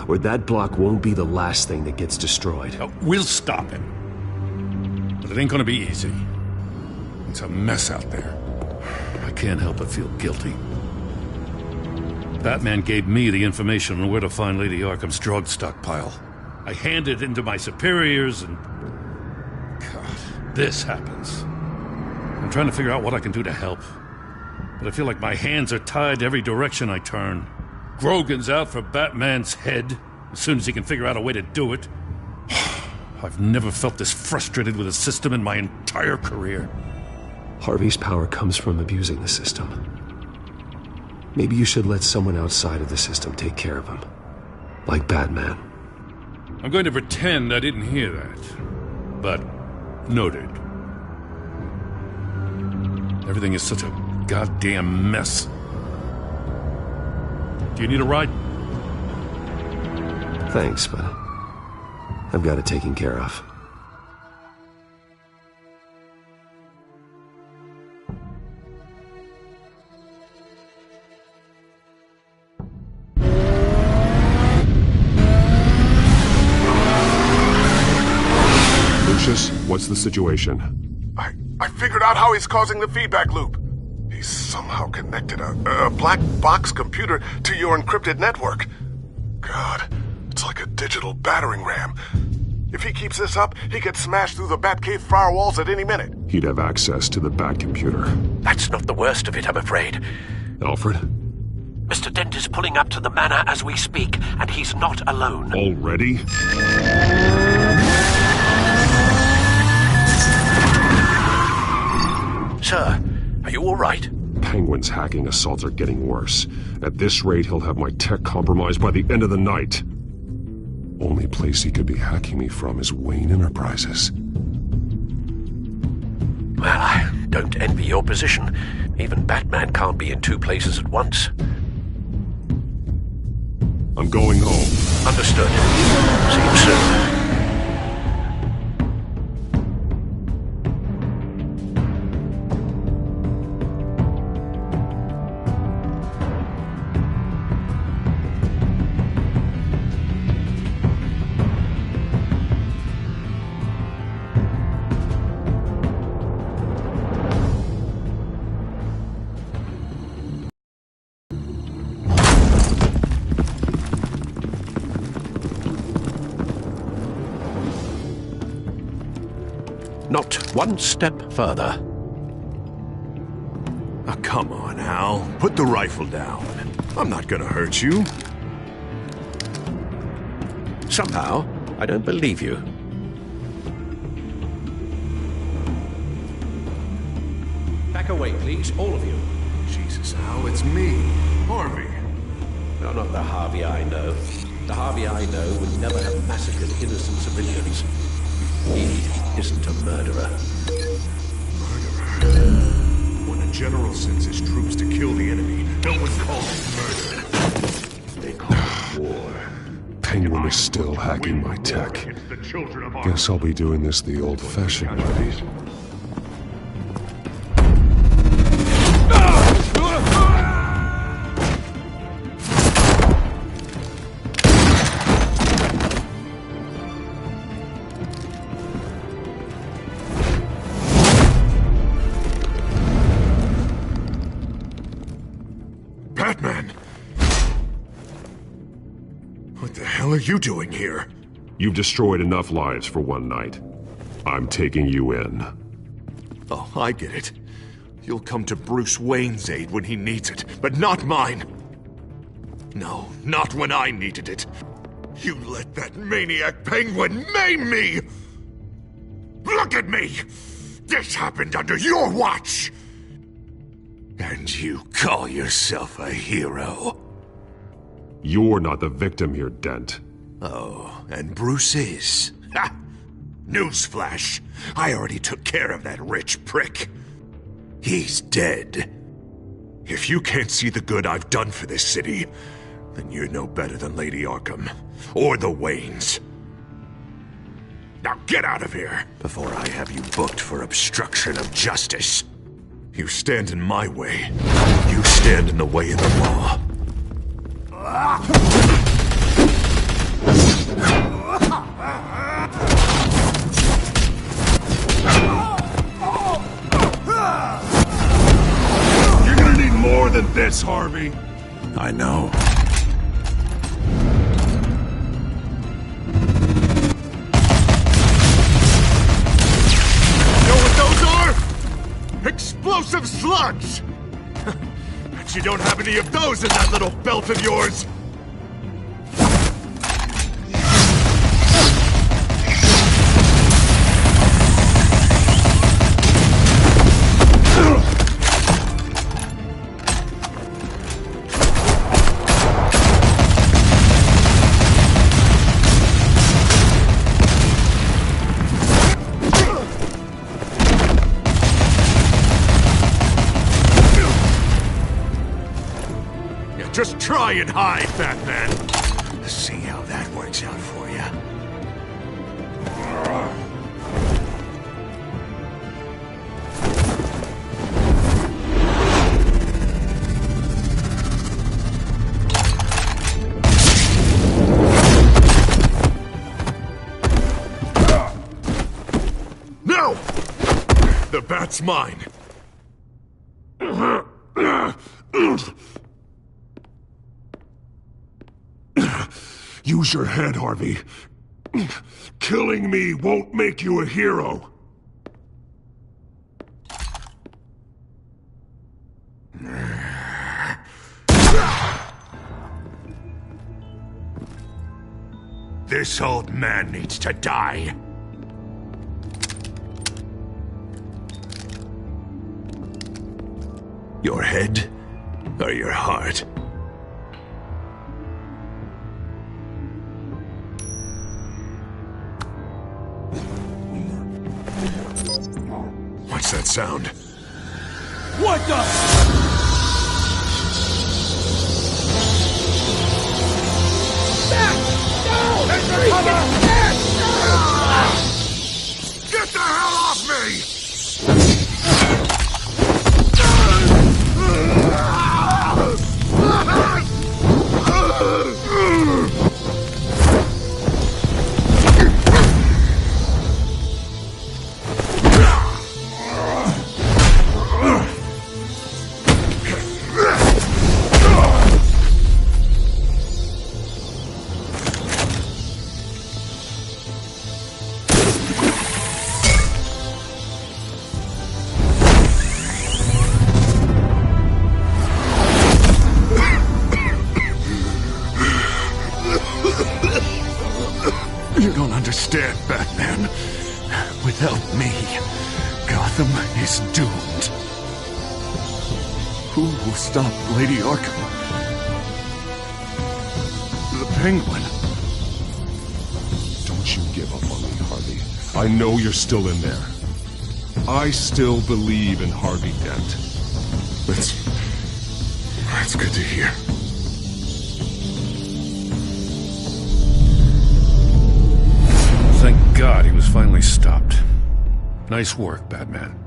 Or that block won't be the last thing that gets destroyed. We'll stop him. But it ain't gonna be easy. It's a mess out there. I can't help but feel guilty. Batman gave me the information on where to find Lady Arkham's drug stockpile. I handed it into my superiors and... God, this happens. I'm trying to figure out what I can do to help. But I feel like my hands are tied every direction I turn. Grogan's out for Batman's head, as soon as he can figure out a way to do it. I've never felt this frustrated with a system in my entire career. Harvey's power comes from abusing the system. Maybe you should let someone outside of the system take care of him. Like Batman. I'm going to pretend I didn't hear that. But, noted. Everything is such a goddamn mess. Do you need a ride? Thanks, but I've got it taken care of. Lucius, what's the situation? I figured out how he's causing the feedback loop. He's somehow connected a black box computer to your encrypted network. God, it's like a digital battering ram. If he keeps this up, he could smash through the Batcave firewalls at any minute. He'd have access to the Bat computer. That's not the worst of it, I'm afraid. Alfred? Mr. Dent is pulling up to the manor as we speak, and he's not alone. Already? Sir, are you all right? Penguin's hacking assaults are getting worse. At this rate, he'll have my tech compromised by the end of the night. Only place he could be hacking me from is Wayne Enterprises. Well, don't envy your position. Even Batman can't be in two places at once. I'm going home. Understood. See you soon. Not one step further. Oh, come on, Al. Put the rifle down. I'm not gonna hurt you. Somehow, I don't believe you. Back away, please, all of you. Jesus, Al, it's me, Harvey. No, not the Harvey I know. The Harvey I know would never have massacred innocent civilians. He isn't a murderer. When a general sends his troops to kill the enemy, no one calls it murder. They call it war. Penguin is still hacking my tech. Guess I'll be doing this the old-fashioned way. Batman! What the hell are you doing here? You've destroyed enough lives for one night. I'm taking you in. Oh, I get it. You'll come to Bruce Wayne's aid when he needs it, but not mine. No, not when I needed it. You let that maniac Penguin maim me! Look at me! This happened under your watch! And you call yourself a hero? You're not the victim here, Dent. Oh, and Bruce is. Ha! Newsflash. I already took care of that rich prick. He's dead. If you can't see the good I've done for this city, then you're no better than Lady Arkham. Or the Waynes. Now get out of here, before I have you booked for obstruction of justice. You stand in my way. You stand in the way of the law. You're gonna need more than this, Harvey. I know. You know what those are? Explosive slugs! Bet you don't have any of those in that little belt of yours! Just try and hide, Batman. Let's see how that works out for you. No! The bat's mine. Use your head, Harvey. Killing me won't make you a hero. This old man needs to die. Your head or your heart? What's that sound? What the? Get the hell off me! You don't understand, Batman. Without me, Gotham is doomed. Who will stop Lady Arkham? The Penguin. Don't you give up on me, Harvey. I know you're still in there. I still believe in Harvey Dent. That's good to hear. Thank God he was finally stopped. Nice work, Batman.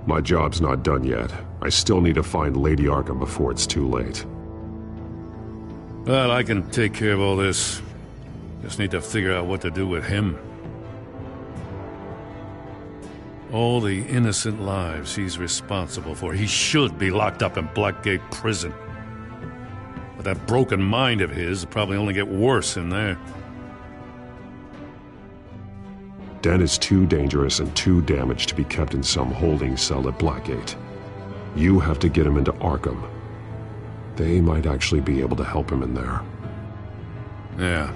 My job's not done yet. I still need to find Lady Arkham before it's too late. Well, I can take care of all this. Just need to figure out what to do with him. All the innocent lives he's responsible for. He should be locked up in Blackgate Prison. But that broken mind of his will probably only get worse in there. Dent is too dangerous and too damaged to be kept in some holding cell at Blackgate. You have to get him into Arkham. They might actually be able to help him in there. Yeah,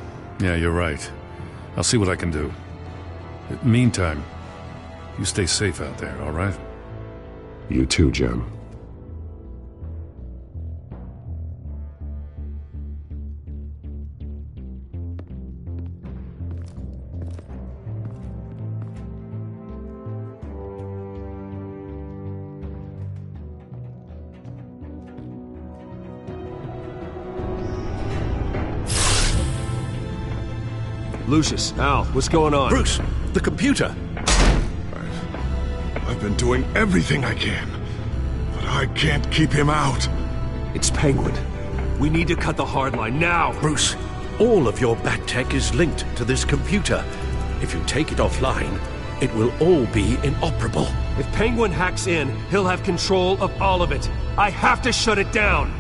you're right. I'll see what I can do. Meantime, you stay safe out there, all right? You too, Jim. Lucius, Al, what's going on? Bruce, the computer! I've been doing everything I can, but I can't keep him out. It's Penguin. We need to cut the hard line now! Bruce, all of your bat tech is linked to this computer. If you take it offline, it will all be inoperable. If Penguin hacks in, he'll have control of all of it. I have to shut it down!